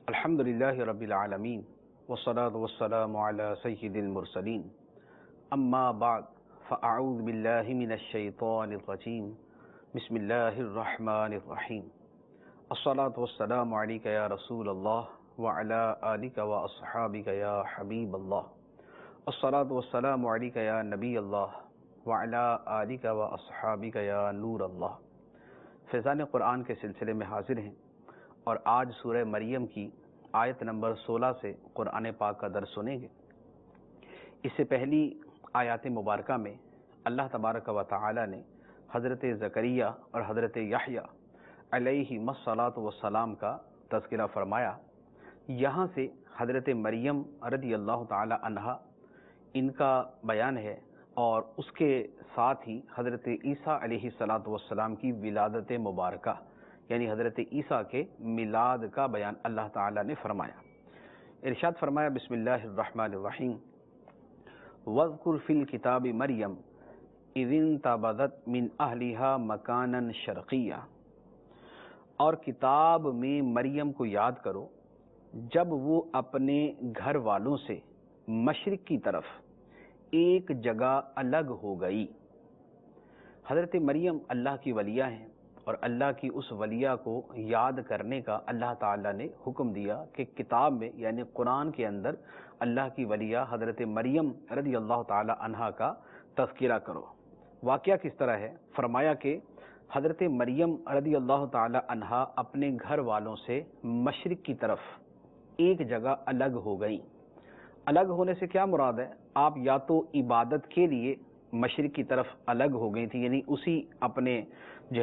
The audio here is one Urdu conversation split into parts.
الحمد للہ رب العالمین والصلاة والسلام علی سید المرسلین اما بعد فاعوذ باللہ من الشیطان الرجیم بسم اللہ الرحمن الرحیم الصلاة والسلام علیک یا رسول اللہ وعلی آلک واصحابک یا حبیب اللہ الصلاة والسلام علیک یا نبی اللہ وعلی آلک واصحابک یا نور اللہ۔ فیضان قرآن کے سلسلے میں حاضر ہیں اور آج سورہ مریم کی آیت نمبر 16 سے قرآن پاک کا درس سنیں گے۔ اس سے پہلی آیات مبارکہ میں اللہ تبارک و تعالی نے حضرت زکریا اور حضرت یحییٰ علیہم الصلاۃ والسلام کا تذکرہ فرمایا۔ یہاں سے حضرت مریم رضی اللہ تعالی عنہا ان کا بیان ہے اور اس کے ساتھ ہی حضرت عیسیٰ علیہ الصلاۃ والسلام کی ولادت مبارکہ یعنی حضرت عیسیٰ کے میلاد کا بیان اللہ تعالیٰ نے فرمایا۔ ارشاد فرمایا بسم اللہ الرحمن الرحیم وَاذْكُرْ فِي الْكِتَابِ مَرْيَمَ إِذِ انتَبَذَتْ مِنْ أَهْلِهَا مَكَانًا شَرْقِيًّا، اور کتاب میں مریم کو یاد کرو جب وہ اپنے گھر والوں سے مشرق کی طرف ایک جگہ الگ ہو گئی۔ حضرت مریم اللہ کی ولیہ ہیں اور اللہ کی اس ولیہ کو یاد کرنے کا اللہ تعالیٰ نے حکم دیا کہ کتاب میں یعنی قرآن کے اندر اللہ کی ولیہ حضرت مریم رضی اللہ تعالی عنہا کا تذکرہ کرو۔ واقعہ کس طرح ہے؟ فرمایا کہ حضرت مریم رضی اللہ تعالی عنہا اپنے گھر والوں سے مشرق کی طرف ایک جگہ الگ ہو گئی۔ الگ ہونے سے کیا مراد ہے؟ آپ یا تو عبادت کے لیے مشرق کی طرف الگ ہو گئی تھی، یعنی اسی اپنے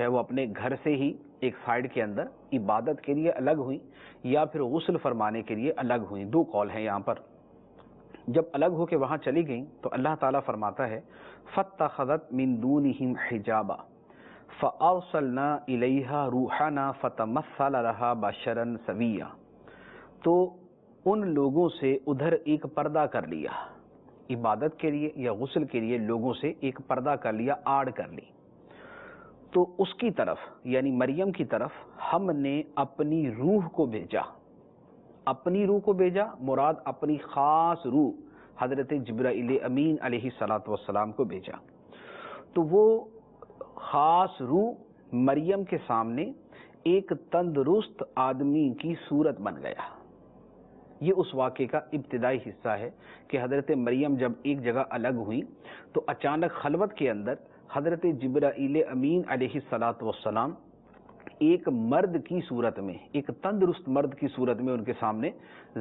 وہ اپنے گھر سے ہی ایک سائیڈ کے اندر عبادت کے لیے الگ ہوئی، یا پھر غسل فرمانے کے لیے الگ ہوئی۔ دو قول ہیں یہاں پر۔ جب الگ ہو کے وہاں چلی گئیں تو اللہ تعالیٰ فرماتا ہے فَاتَّخَذَتْ مِن دُونِهِمْ حِجَابًا فَأَرْسَلْنَا إِلَيْهَا رُوحَنَا فَتَمَثَّلَ لَهَا بَشَرًا سَوِيًّا، تو ان لوگوں سے ادھر ایک پردہ کر لیا، عبادت کے لیے یا غسل کے لیے لوگوں سے ایک پردہ کر لیا، آڑ کر لی، تو اس کی طرف یعنی مریم کی طرف ہم نے اپنی روح کو بھیجا۔ اپنی روح کو بھیجا مراد اپنی خاص روح حضرت جبرائیل امین علیہ الصلاۃ والسلام کو بھیجا، تو وہ خاص روح مریم کے سامنے ایک تندرست آدمی کی صورت بن گیا۔ یہ اس واقعے کا ابتدائی حصہ ہے کہ حضرت مریم جب ایک جگہ الگ ہوئی تو اچانک خلوت کے اندر حضرت جبرائیل امین علیہ الصلاۃ والسلام ایک مرد کی صورت میں، ایک تندرست مرد کی صورت میں ان کے سامنے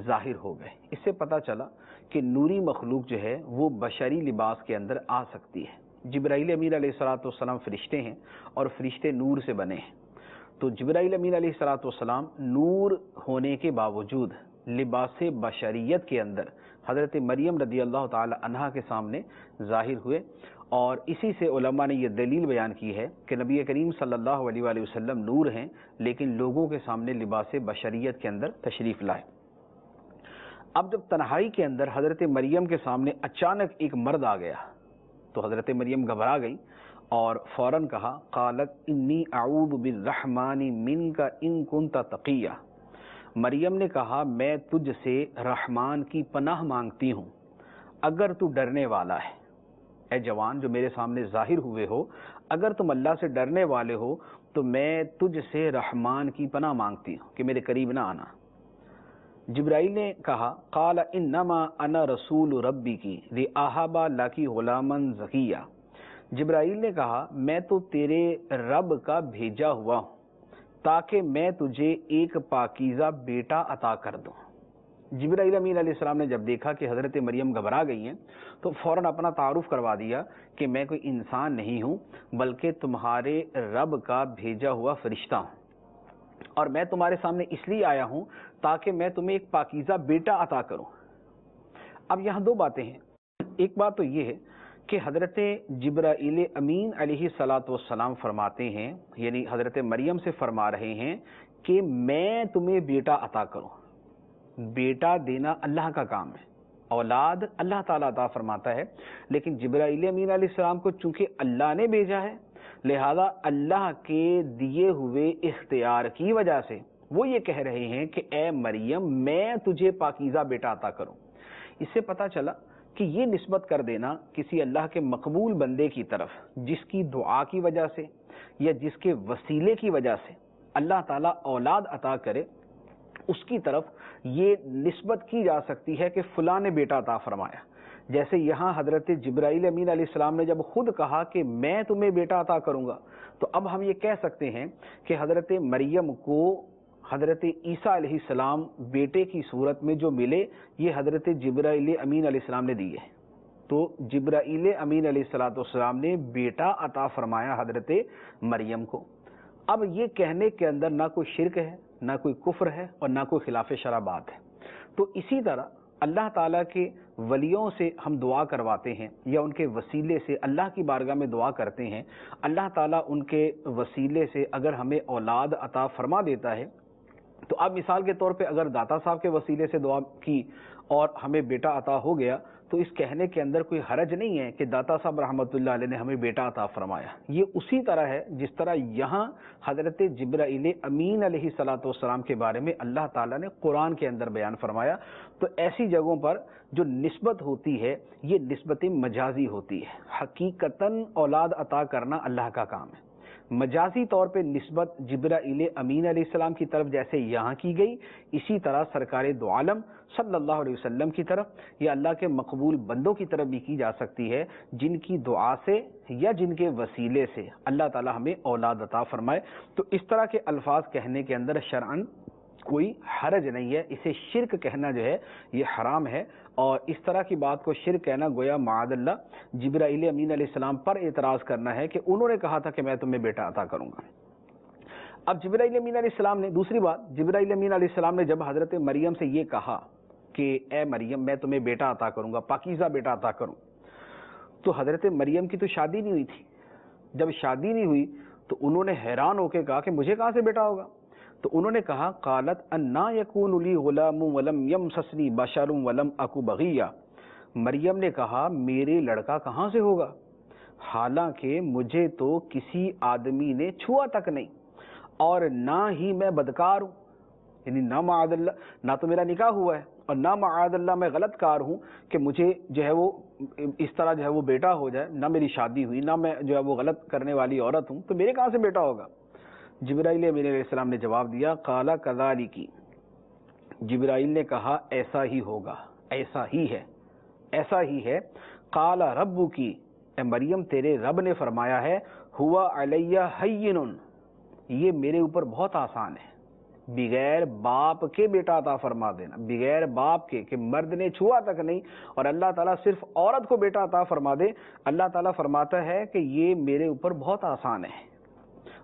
ظاہر ہو گئے۔ اس سے پتہ چلا کہ نوری مخلوق جو ہے وہ بشری لباس کے اندر آ سکتی ہے۔ جبرائیل امین علیہ الصلاۃ والسلام فرشتے ہیں اور فرشتے نور سے بنے ہیں، تو جبرائیل امین علیہ الصلاۃ والسلام نور ہونے کے باوجود لباس بشریت کے اندر حضرت مریم رضی اللہ تعالی عنہا کے سامنے ظاہر ہوئے، اور اسی سے علماء نے یہ دلیل بیان کی ہے کہ نبی کریم صلی اللہ علیہ وآلہ وسلم نور ہیں لیکن لوگوں کے سامنے لباس بشریت کے اندر تشریف لائے۔ اب جب تنہائی کے اندر حضرت مریم کے سامنے اچانک ایک مرد آ گیا تو حضرت مریم گھبرا گئی اور فوراً کہا قالت انی اعوذ بالرحمن منک ان کنت تقیہ، مریم نے کہا میں تجھ سے رحمان کی پناہ مانگتی ہوں اگر تو ڈرنے والا ہے۔ اے جوان جو میرے سامنے ظاہر ہوئے ہو، اگر تم اللہ سے ڈرنے والے ہو تو میں تجھ سے رحمان کی پناہ مانگتی ہوں کہ میرے قریب نہ آنا۔ جبرائیل نے کہا قال انما انا رسول ربک لأہب لک غلاما زکیہ، جبرائیل نے کہا میں تو تیرے رب کا بھیجا ہوا ہوں تاکہ میں تجھے ایک پاکیزہ بیٹا عطا کر دوں۔ جبرائیل امین علیہ السلام نے جب دیکھا کہ حضرت مریم گھبرا گئی ہیں تو فوراً اپنا تعارف کروا دیا کہ میں کوئی انسان نہیں ہوں بلکہ تمہارے رب کا بھیجا ہوا فرشتہ ہوں، اور میں تمہارے سامنے اس لیے آیا ہوں تاکہ میں تمہیں ایک پاکیزہ بیٹا عطا کروں۔ اب یہاں دو باتیں ہیں، ایک بات تو یہ ہے کہ حضرت جبرائیل امین علیہ الصلاۃ والسلام فرماتے ہیں یعنی حضرت مریم سے فرما رہے ہیں کہ میں تمہیں بیٹا عطا کروں۔ بیٹا دینا اللہ کا کام ہے، اولاد اللہ تعالیٰ عطا فرماتا ہے، لیکن جبرائیل امین علیہ السلام کو چونکہ اللہ نے بھیجا ہے لہذا اللہ کے دیے ہوئے اختیار کی وجہ سے وہ یہ کہہ رہے ہیں کہ اے مریم میں تجھے پاکیزہ بیٹا عطا کروں۔ اس سے پتہ چلا کہ یہ نسبت کر دینا کسی اللہ کے مقبول بندے کی طرف جس کی دعا کی وجہ سے یا جس کے وسیلے کی وجہ سے اللہ تعالیٰ اولاد عطا کرے، اس کی طرف یہ نسبت کی جا سکتی ہے کہ فلاں نے بیٹا عطا فرمایا۔ جیسے یہاں حضرت جبرائیل امین علیہ السلام نے جب خود کہا کہ میں تمہیں بیٹا عطا کروں گا، تو اب ہم یہ کہہ سکتے ہیں کہ حضرت مریم کو حضرت عیسیٰ علیہ السلام بیٹے کی صورت میں جو ملے، یہ حضرت جبرائیل امین علیہ السلام نے دیے۔ تو جبرائیل امین علیہ السلام نے بیٹا عطا فرمایا حضرت مریم کو۔ اب یہ کہنے کے اندر نہ کوئی شرک ہے، نہ کوئی کفر ہے، اور نہ کوئی خلاف شرع بات ہے۔ تو اسی طرح اللہ تعالیٰ کے ولیوں سے ہم دعا کرواتے ہیں یا ان کے وسیلے سے اللہ کی بارگاہ میں دعا کرتے ہیں، اللہ تعالیٰ ان کے وسیلے سے اگر ہمیں اولاد عطا فرما دیتا ہے، تو اب مثال کے طور پہ اگر داتا صاحب کے وسیلے سے دعا کی اور ہمیں بیٹا عطا ہو گیا، تو اس کہنے کے اندر کوئی حرج نہیں ہے کہ داتا صاحب رحمۃ اللہ علیہ نے ہمیں بیٹا عطا فرمایا۔ یہ اسی طرح ہے جس طرح یہاں حضرت جبرائیل امین علیہ السلام کے بارے میں اللہ تعالیٰ نے قرآن کے اندر بیان فرمایا۔ تو ایسی جگہوں پر جو نسبت ہوتی ہے یہ نسبت مجازی ہوتی ہے، حقیقتاً اولاد عطا کرنا اللہ کا کام ہے۔ مجازی طور پہ نسبت جبرائیل امین علیہ السلام کی طرف جیسے یہاں کی گئی، اسی طرح سرکار دو عالم صلی اللہ علیہ وسلم کی طرف یا اللہ کے مقبول بندوں کی طرف بھی کی جا سکتی ہے، جن کی دعا سے یا جن کے وسیلے سے اللہ تعالی ہمیں اولاد عطا فرمائے۔ تو اس طرح کے الفاظ کہنے کے اندر شرعاً کوئی حرج نہیں ہے، اسے شرک کہنا جو ہے یہ حرام ہے، اور اس طرح کی بات کو شرک کہنا گویا معاذ اللہ جبرائیل امین علیہ السلام پر اعتراض کرنا ہے کہ انہوں نے کہا تھا کہ میں تمہیں بیٹا عطا کروں گا۔ اب جبرائیل امین علیہ السلام نے دوسری بات، جبرائیل امین علیہ السلام نے جب حضرت مریم سے یہ کہا کہ اے مریم میں تمہیں بیٹا عطا کروں گا، پاکیزہ بیٹا عطا کروں، تو حضرت مریم کی تو شادی نہیں ہوئی تھی۔ جب شادی نہیں ہوئی تو انہوں نے حیران ہو کے کہا کہ مجھے کہاں سے بیٹا ہوگا؟ تو انہوں نے کہا قالت انا یکون لی غلام ولم یمسسنی بشر ولم اکو بغیہ، مریم نے کہا میرے لڑکا کہاں سے ہوگا، حالانکہ مجھے تو کسی آدمی نے چھوا تک نہیں، اور نہ ہی میں بدکار ہوں، یعنی نہ معاذ اللہ نہ تو میرا نکاح ہوا ہے، اور نہ معاذ اللہ میں غلط کار ہوں کہ مجھے جو ہے وہ اس طرح جو ہے وہ بیٹا ہو جائے، نہ میری شادی ہوئی، نہ میں جو ہے وہ غلط کرنے والی عورت ہوں، تو میرے کہاں سے بیٹا ہوگا؟ جبرائیل امین علیہ السلام نے جواب دیا قال کذالک، جبرائیل نے کہا ایسا ہی ہوگا، ایسا ہی ہے، ایسا ہی ہے۔ قال ربک، اے مریم تیرے رب نے فرمایا ہے ہوا علی ہین، یہ میرے اوپر بہت آسان ہے، بغیر باپ کے بیٹا عطا فرما دینا، بغیر باپ کے کہ مرد نے چھوا تک نہیں، اور اللہ تعالیٰ صرف عورت کو بیٹا عطا فرما دے، اللہ تعالیٰ فرماتا ہے کہ یہ میرے اوپر بہت آسان ہے۔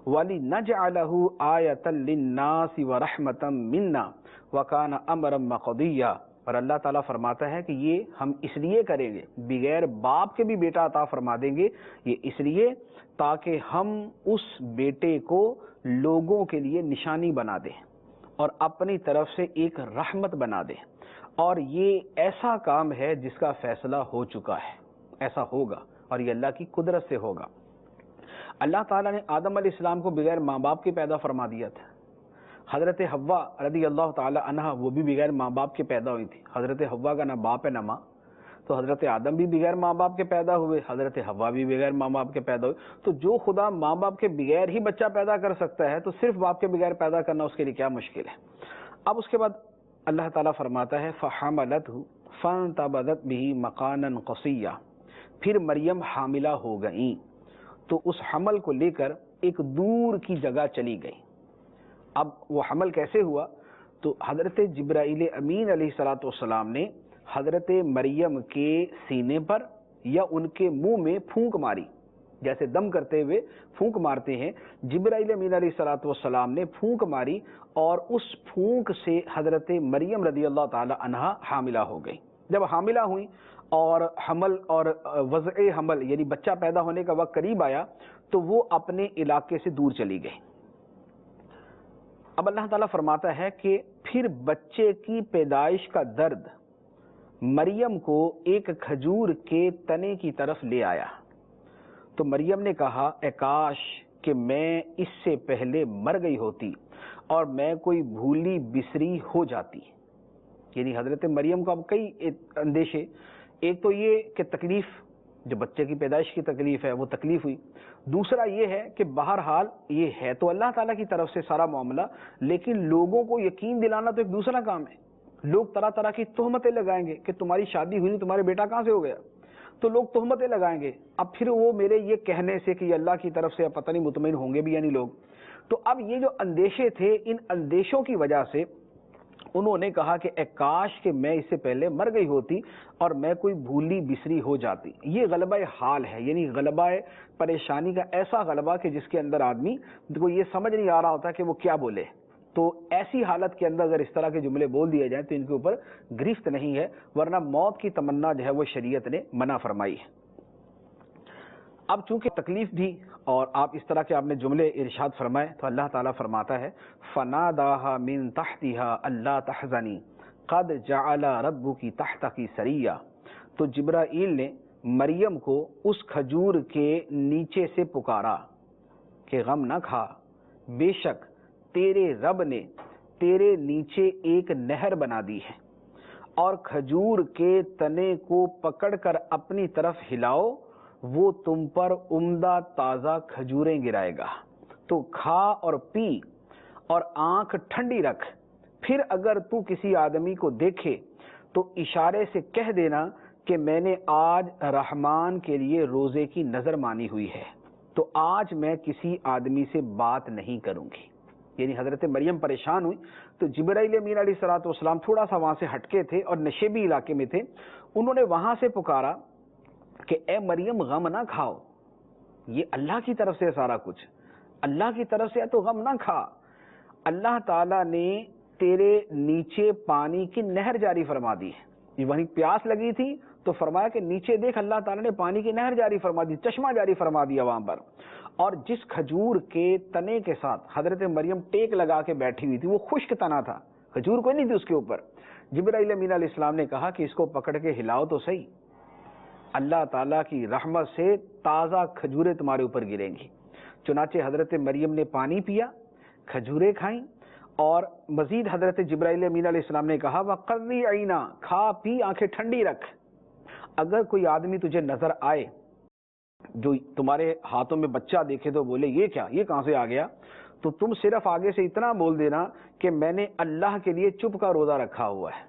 وَلِنَجْعَلَهُ آیَةً لِلنَّاسِ وَرَحْمَةً مِنَّا وَكَانَ أَمْرًا مَقْضِيًّا، اور اللہ تعالیٰ فرماتا ہے کہ یہ ہم اس لیے کریں گے، بغیر باپ کے بھی بیٹا عطا فرما دیں گے، یہ اس لیے تاکہ ہم اس بیٹے کو لوگوں کے لیے نشانی بنا دیں اور اپنی طرف سے ایک رحمت بنا دیں، اور یہ ایسا کام ہے جس کا فیصلہ ہو چکا ہے، ایسا ہوگا اور یہ اللہ کی قدرت سے ہوگا۔ اللہ تعالیٰ نے آدم علیہ السلام کو بغیر ماں باپ کے پیدا فرما دیا تھا، حضرت حوا رضی اللہ تعالی عنہا وہ بھی بغیر ماں باپ کے پیدا ہوئی تھی، حضرت حوا کا نہ باپ ہے نہ ماں، تو حضرت آدم بھی بغیر ماں باپ کے پیدا ہوئے، حضرت حوا بھی بغیر ماں باپ کے پیدا ہوئے، تو جو خدا ماں باپ کے بغیر ہی بچہ پیدا کر سکتا ہے تو صرف باپ کے بغیر پیدا کرنا اس کے لیے کیا مشکل ہے۔ اب اس کے بعد اللہ تعالیٰ فرماتا ہے فحملتہ فانتبذت بہ مکانا قصیا، پھر مریم حاملہ ہو گئیں تو اس حمل کو لے کر ایک دور کی جگہ چلی گئی۔ اب وہ حمل کیسے ہوا؟ تو حضرت جبرائیل امین علیہ السلام نے حضرت مریم کے سینے پر یا ان کے منہ میں پھونک ماری، جیسے دم کرتے ہوئے پھونک مارتے ہیں، جبرائیل امین علیہ السلام نے پھونک ماری، اور اس پھونک سے حضرت مریم رضی اللہ تعالی عنہا حاملہ ہو گئی۔ جب حاملہ ہوئی اور حمل اور وضع حمل یعنی بچہ پیدا ہونے کا وقت قریب آیا تو وہ اپنے علاقے سے دور چلی گئی۔ اب اللہ تعالیٰ فرماتا ہے کہ پھر بچے کی پیدائش کا درد مریم کو ایک کھجور کے تنے کی طرف لے آیا، تو مریم نے کہا اے کاش کہ میں اس سے پہلے مر گئی ہوتی اور میں کوئی بھولی بسری ہو جاتی. یعنی حضرت مریم کو اب کئی اندیشے. ایک تو یہ کہ تکلیف، جو بچے کی پیدائش کی تکلیف ہے وہ تکلیف ہوئی. دوسرا یہ ہے کہ بہرحال یہ ہے تو اللہ تعالیٰ کی طرف سے سارا معاملہ، لیکن لوگوں کو یقین دلانا تو ایک دوسرا کام ہے. لوگ طرح طرح کی تہمتیں لگائیں گے کہ تمہاری شادی ہوئی نہیں، تمہارے بیٹا کہاں سے ہو گیا، تو لوگ تہمتیں لگائیں گے. اب پھر وہ میرے یہ کہنے سے کہ یہ اللہ کی طرف سے پتہ نہیں مطمئن ہوں گے بھی یعنی لوگ. تو اب یہ جو اندیشے تھے، ان اندیشوں کی وجہ سے انہوں نے کہا کہ اے کاش کہ میں اس سے پہلے مر گئی ہوتی اور میں کوئی بھولی بسری ہو جاتی. یہ غلبہ حال ہے، یعنی غلبہ پریشانی کا ایسا غلبہ کہ جس کے اندر آدمی کو یہ سمجھ نہیں آ رہا ہوتا کہ وہ کیا بولے. تو ایسی حالت کے اندر اگر اس طرح کے جملے بول دیے جائیں تو ان کے اوپر گرفت نہیں ہے، ورنہ موت کی تمنا جو ہے وہ شریعت نے منع فرمائی ہے. اب چونکہ تکلیف بھی اور آپ اس طرح کے آپ نے جملے ارشاد فرمائے تو اللہ تعالیٰ فرماتا ہے فَنَادَاهَا مِن تَحْتِهَا أَلَّا تَحْزَنِي قَدْ جَعَلَ رَبُّكِ تَحْتَكِ سَرِيًّا. تو جبرائیل نے مریم کو اس کھجور کے نیچے سے پکارا کہ غم نہ کھا، بے شک تیرے رب نے تیرے نیچے ایک نہر بنا دی ہے، اور کھجور کے تنے کو پکڑ کر اپنی طرف ہلاؤ، وہ تم پر عمدہ تازہ کھجوریں گرائے گا. تو کھا اور پی اور آنکھ ٹھنڈی رکھ. پھر اگر تو کسی آدمی کو دیکھے تو اشارے سے کہہ دینا کہ میں نے آج رحمان کے لیے روزے کی نظر مانی ہوئی ہے، تو آج میں کسی آدمی سے بات نہیں کروں گی. یعنی حضرت مریم پریشان ہوئی تو جبرائیل امین علیہ الصلوۃ والسلام تھوڑا سا وہاں سے ہٹکے تھے اور نشیبی علاقے میں تھے. انہوں نے وہاں سے پکارا کہ اے مریم غم نہ کھاؤ، یہ اللہ کی طرف سے سارا کچھ اللہ کی طرف سے ہے تو غم نہ کھا. اللہ تعالیٰ نے تیرے نیچے پانی کی نہر جاری فرما دی ہے. یہ وہیں پیاس لگی تھی تو فرمایا کہ نیچے دیکھ، اللہ تعالیٰ نے پانی کی نہر جاری فرما دی، چشمہ جاری فرما دیا وہاں پر. اور جس کھجور کے تنے کے ساتھ حضرت مریم ٹیک لگا کے بیٹھی ہوئی تھی وہ خشک تنا تھا، کھجور کوئی نہیں تھی اس کے اوپر. جبرائیل امین علیہ السلام نے کہا کہ اس کو پکڑ کے ہلاؤ تو صحیح، اللہ تعالیٰ کی رحمت سے تازہ کھجوریں تمہارے اوپر گریں گی. چنانچہ حضرت مریم نے پانی پیا، کھجوریں کھائیں، اور مزید حضرت جبرائیل امین علیہ السلام نے کہا وَقَرِّ عَيْنَا، کھا پی آنکھیں ٹھنڈی رکھ. اگر کوئی آدمی تجھے نظر آئے جو تمہارے ہاتھوں میں بچہ دیکھے تو بولے یہ کیا، یہ کہاں سے آ گیا، تو تم صرف آگے سے اتنا بول دینا کہ میں نے اللہ کے لیے چپ کا روزہ رکھا ہوا ہے.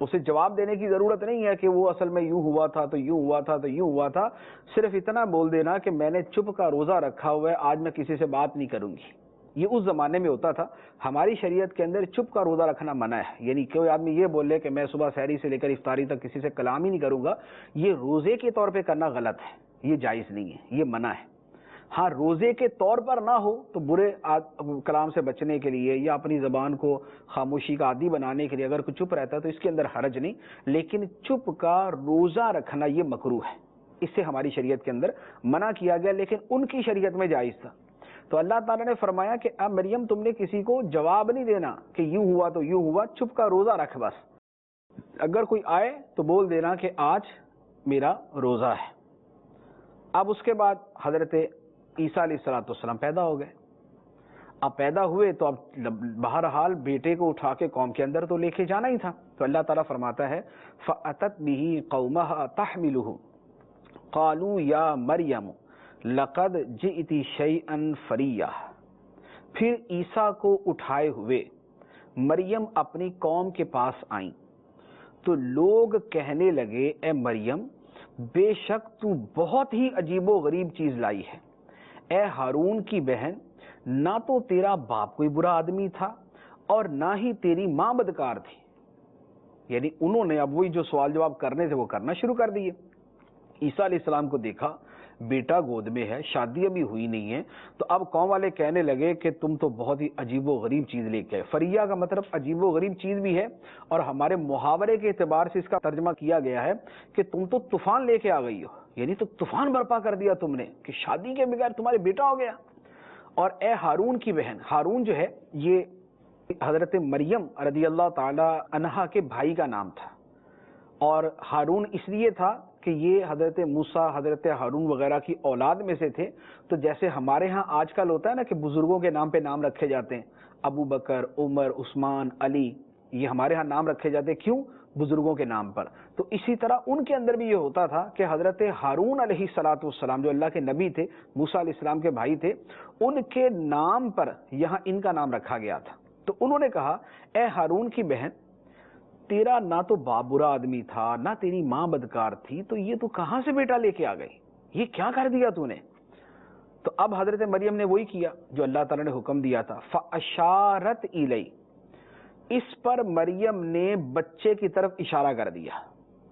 اسے جواب دینے کی ضرورت نہیں ہے کہ وہ اصل میں یوں ہوا تھا تو یوں ہوا تھا تو یوں ہوا تھا، صرف اتنا بول دینا کہ میں نے چپ کا روزہ رکھا ہوا ہے، آج میں کسی سے بات نہیں کروں گی. یہ اس زمانے میں ہوتا تھا. ہماری شریعت کے اندر چپ کا روزہ رکھنا منع ہے. یعنی کوئی آدمی یہ بولے کہ میں صبح سحری سے لے کر افطاری تک کسی سے کلام ہی نہیں کروں گا، یہ روزے کے طور پہ کرنا غلط ہے، یہ جائز نہیں ہے، یہ منع ہے. ہاں روزے کے طور پر نہ ہو تو برے کلام سے بچنے کے لیے یا اپنی زبان کو خاموشی کا عادی بنانے کے لیے اگر کوئی چپ رہتا ہے تو اس کے اندر حرج نہیں، لیکن چپ کا روزہ رکھنا یہ مکروہ ہے، اس سے ہماری شریعت کے اندر منع کیا گیا، لیکن ان کی شریعت میں جائز تھا. تو اللہ تعالیٰ نے فرمایا کہ اب مریم تم نے کسی کو جواب نہیں دینا کہ یوں ہوا تو یوں ہوا، چپ کا روزہ رکھ بس. اگر کوئی آئے تو بول دینا کہ آج میرا روزہ ہے. اب اس کے بعد حضرت عیسیٰ علیہ الصلوۃ والسلام پیدا ہو گئے. اب پیدا ہوئے تو اب بہرحال بیٹے کو اٹھا کے قوم کے اندر تو لے کے جانا ہی تھا. تو اللہ تعالیٰ فرماتا ہے فَأَتَتْ بِهِ قَوْمَهَا تَحْمِلُهُ قَالُوا يَا مَرْيَمُ لَقَدْ جِئْتِ شَيْئًا فَرِيًّا. پھر عیسیٰ کو اٹھائے ہوئے مریم اپنی قوم کے پاس آئیں تو لوگ کہنے لگے اے مریم بے شک تو بہت ہی عجیب و غریب چیز لائی ہے. اے ہارون کی بہن، نہ تو تیرا باپ کوئی برا آدمی تھا اور نہ ہی تیری ماں بدکار تھی. یعنی انہوں نے اب وہی جو سوال جواب کرنے تھے وہ کرنا شروع کر دیے. عیسیٰ علیہ السلام کو دیکھا بیٹا گود میں ہے، شادی ابھی ہوئی نہیں ہے، تو اب قوم والے کہنے لگے کہ تم تو بہت ہی عجیب و غریب چیز لے کے آئے. فریہ کا مطلب عجیب و غریب چیز بھی ہے، اور ہمارے محاورے کے اعتبار سے اس کا ترجمہ کیا گیا ہے کہ تم تو طوفان لے کے آ گئی ہو. یعنی تو طوفان برپا کر دیا تم نے کہ شادی کے بغیر تمہارے بیٹا ہو گیا. اور اے ہارون کی بہن، ہارون جو ہے یہ حضرت مریم رضی اللہ تعالی عنہا کے بھائی کا نام تھا، اور ہارون اس لیے تھا کہ یہ حضرت موسیٰ، حضرت ہارون وغیرہ کی اولاد میں سے تھے. تو جیسے ہمارے ہاں آج کل ہوتا ہے نا کہ بزرگوں کے نام پہ نام رکھے جاتے ہیں، ابو بکر, عمر, عثمان, علی, یہ ہمارے ہاں نام رکھے جاتے کیوں؟ بزرگوں کے نام پر. تو اسی طرح ان کے اندر بھی یہ ہوتا تھا کہ حضرت ہارون علیہ السلام جو اللہ کے نبی تھے, موسیٰ علیہ السلام کے بھائی تھے, ان کے نام پر یہاں ان کا نام رکھا گیا تھا. تو انہوں نے کہا اے ہارون کی بہن, تیرا نہ تو باپ برا آدمی تھا نہ تیری ماں بدکار تھی, تو یہ تو کہاں سے بیٹا لے کے آ گئی, یہ کیا کر دیا تو نے؟ تو اب حضرت مریم نے وہی کیا جو اللہ تعالیٰ نے حکم دیا تھا. فَأَشَارَتْ إِلَيْهِ, اس پر مریم نے بچے کی طرف اشارہ کر دیا,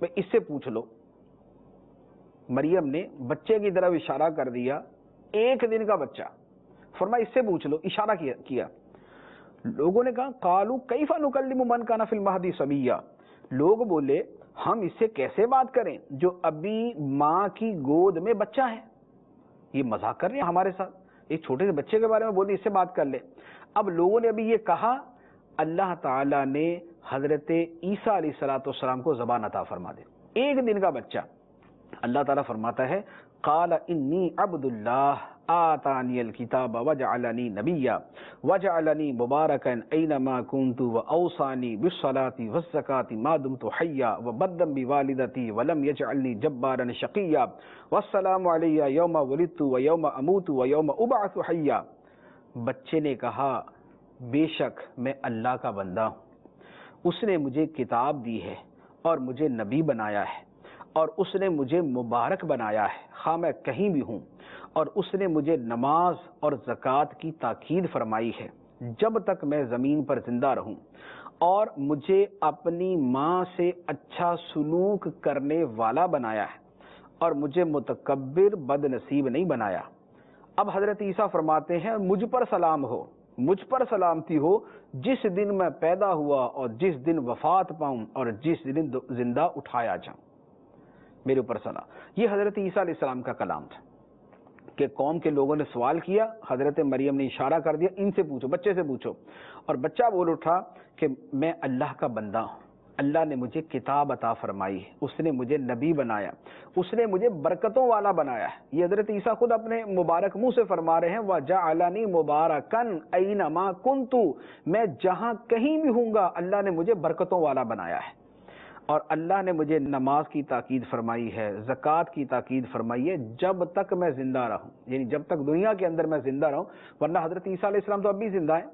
اس سے پوچھ لو. مریم نے بچے کی طرف اشارہ کر دیا, 1 دن کا بچہ, فرمایا اس سے پوچھ لو, اشارہ کیا. لوگوں نے کہا قالوا کیف نکلم من کان فی المہدی صبیا, لوگ بولے ہم اس سے کیسے بات کریں جو ابھی ماں کی گود میں بچہ ہے. یہ مذاق کر رہے ہیں ہمارے ساتھ, ایک چھوٹے سے بچے کے بارے میں بولے اس سے بات کر لے. اب لوگوں نے ابھی یہ کہا, اللہ تعالیٰ نے حضرت عیسیٰ علیہ السلام کو زبان عطا فرما دے, 1 دن کا بچہ. اللہ تعالیٰ فرماتا ہے قال انی عبد اللہ آتانی الکتاب وجعلنی نبیا وجعلنی مبارکا اینما کنت واوصانی بالصلاة والزکاة ما دمت حیا وبرا بوالدتی ولم یجعلنی جبارا شقیا والسلام علی یوم ولدت ویوم اموت ویوم ابعث حیا. بچے نے کہا بے شک میں اللہ کا بندہ ہوں, اس نے مجھے کتاب دی ہے اور مجھے نبی بنایا ہے, اور اس نے مجھے مبارک بنایا ہے خواہ میں کہیں بھی ہوں, اور اس نے مجھے نماز اور زکوٰۃ کی تاکید فرمائی ہے جب تک میں زمین پر زندہ رہوں, اور مجھے اپنی ماں سے اچھا سلوک کرنے والا بنایا ہے, اور مجھے متکبر بد نصیب نہیں بنایا. اب حضرت عیسیٰ فرماتے ہیں مجھ پر سلام ہو, مجھ پر سلامتی ہو جس دن میں پیدا ہوا اور جس دن وفات پاؤں اور جس دن زندہ اٹھایا جاؤں, میرے اوپر سلام. یہ حضرت عیسیٰ علیہ السلام کا کلام تھا کہ قوم کے لوگوں نے سوال کیا, حضرت مریم نے اشارہ کر دیا ان سے پوچھو, بچے سے پوچھو, اور بچہ بول اٹھا کہ میں اللہ کا بندہ ہوں, اللہ نے مجھے کتاب عطا فرمائی ہے, اس نے مجھے نبی بنایا, اس نے مجھے برکتوں والا بنایا ہے. یہ حضرت عیسیٰ خود اپنے مبارک منہ سے فرما رہے ہیں وَجَعَلَنِي مُبَارَكًا أَيْنَمَا كُنْتُ, میں جہاں کہیں بھی ہوں گا اللہ نے مجھے برکتوں والا بنایا ہے, اور اللہ نے مجھے نماز کی تاکید فرمائی ہے, زکوٰۃ کی تاکید فرمائی ہے جب تک میں زندہ رہوں, یعنی جب تک دنیا کے اندر میں زندہ رہوں. ورنہ حضرت عیسیٰ علیہ السلام تو اب بھی زندہ ہیں,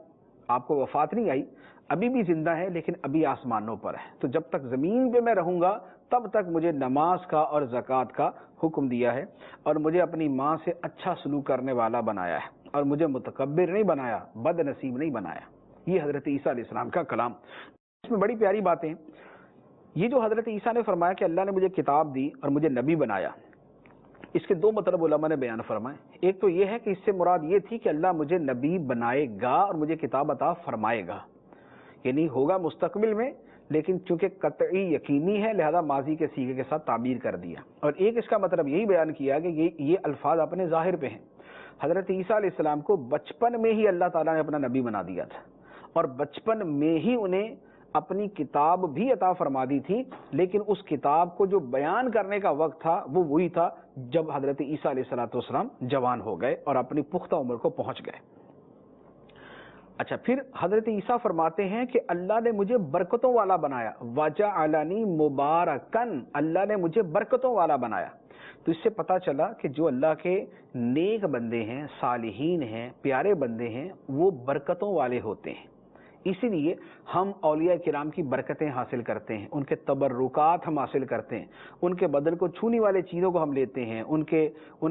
آپ کو وفات نہیں آئی, ابھی بھی زندہ ہے, لیکن ابھی آسمانوں پر ہے. تو جب تک زمین پہ میں رہوں گا تب تک مجھے نماز کا اور زکوٰۃ کا حکم دیا ہے, اور مجھے اپنی ماں سے اچھا سلوک کرنے والا بنایا ہے, اور مجھے متکبر نہیں بنایا, بد نصیب نہیں بنایا. یہ حضرت عیسیٰ علیہ السلام کا کلام. اس میں بڑی پیاری باتیں. یہ جو حضرت عیسیٰ نے فرمایا کہ اللہ نے مجھے کتاب دی اور مجھے نبی بنایا, اس کے 2 مطلب علماء نے بیان فرمائے. ایک تو یہ ہے کہ اس سے مراد یہ تھی کہ اللہ مجھے نبی بنائے گا اور مجھے کتاب عطا فرمائے گا, یعنی ہوگا مستقبل میں, لیکن چونکہ قطعی یقینی ہے لہذا ماضی کے صیغے کے ساتھ تعبیر کر دیا. اور ایک اس کا مطلب یہی بیان کیا کہ یہ الفاظ اپنے ظاہر پہ ہیں. حضرت عیسیٰ علیہ السلام کو بچپن میں ہی اللہ تعالیٰ نے اپنا نبی بنا دیا تھا, اور بچپن میں ہی انہیں اپنی کتاب بھی عطا فرما دی تھی, لیکن اس کتاب کو جو بیان کرنے کا وقت تھا وہ وہی تھا جب حضرت عیسیٰ علیہ السلام جوان ہو گئے اور اپنی پختہ عمر کو پہنچ گئے. اچھا, پھر حضرت عیسیٰ فرماتے ہیں کہ اللہ نے مجھے برکتوں والا بنایا, وَجَعَلَنِي مُبَارَكًا, اللہ نے مجھے برکتوں والا بنایا. تو اس سے پتہ چلا کہ جو اللہ کے نیک بندے ہیں, صالحین ہیں, پیارے بندے ہیں, وہ برکتوں والے ہوتے ہیں. اسی لیے ہم اولیاء کرام کی برکتیں حاصل کرتے ہیں, ان کے تبرکات ہم حاصل کرتے ہیں, ان کے بدن کو چھونے والے چیزوں کو ہم لیتے ہیں, ان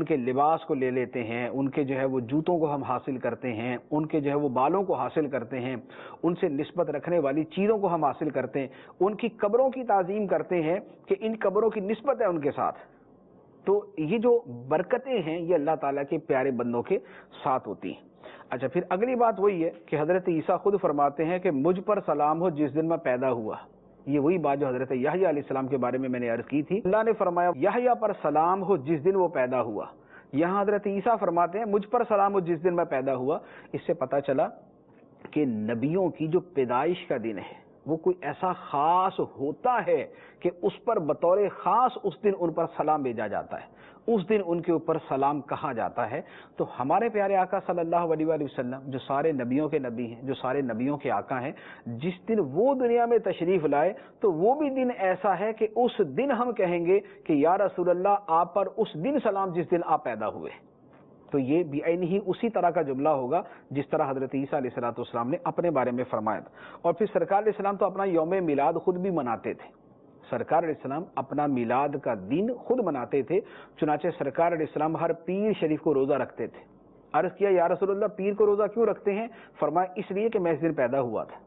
کے لباس کو لے لیتے ہیں, ان کے جو ہے وہ جوتوں کو ہم حاصل کرتے ہیں, ان کے جو ہے وہ بالوں کو حاصل کرتے ہیں, ان سے نسبت رکھنے والی چیزوں کو ہم حاصل کرتے ہیں, ان کی قبروں کی تعظیم کرتے ہیں کہ ان قبروں کی نسبت ہے ان کے ساتھ. تو یہ جو برکتیں ہیں یہ اللہ تعالیٰ کے پیارے بندوں کے ساتھ ہوتی ہیں. اچھا, پھر اگلی بات وہی ہے کہ حضرت عیسیٰ خود فرماتے ہیں کہ مجھ پر سلام ہو جس دن میں پیدا ہوا. یہ وہی بات جو حضرت یحییٰ علیہ السلام کے بارے میں نے عرض کی تھی. اللہ نے فرمایا یحییٰ پر سلام ہو جس دن وہ پیدا ہوا. یہاں حضرت عیسیٰ فرماتے ہیں مجھ پر سلام ہو جس دن میں پیدا ہوا. اس سے پتہ چلا کہ نبیوں کی جو پیدائش کا دن ہے وہ کوئی ایسا خاص ہوتا ہے کہ اس پر بطور خاص اس دن ان پر سلام بھیجا جاتا ہے، اس دن ان کے اوپر سلام کہا جاتا ہے۔ تو ہمارے پیارے آقا صلی اللہ علیہ وآلہ وسلم جو سارے نبیوں کے نبی ہیں، جو سارے نبیوں کے آقا ہیں، جس دن وہ دنیا میں تشریف لائے تو وہ بھی دن ایسا ہے کہ اس دن ہم کہیں گے کہ یا رسول اللہ آپ پر اس دن سلام جس دن آپ پیدا ہوئے۔ تو یہ بھی ہی اسی طرح کا جملہ ہوگا جس طرح حضرت عیسیٰ علیہ السلام نے اپنے بارے میں فرمایا تھا۔ اور پھر سرکار علیہ السلام تو اپنا یوم میلاد خود بھی مناتے تھے، سرکار علیہ السلام اپنا میلاد کا دن خود مناتے تھے، چنانچہ سرکار علیہ السلام ہر پیر شریف کو روزہ رکھتے تھے۔ عرض کیا یا رسول اللہ پیر کو روزہ کیوں رکھتے ہیں؟ فرمایا اس لیے کہ میں اس دن پیدا ہوا تھا۔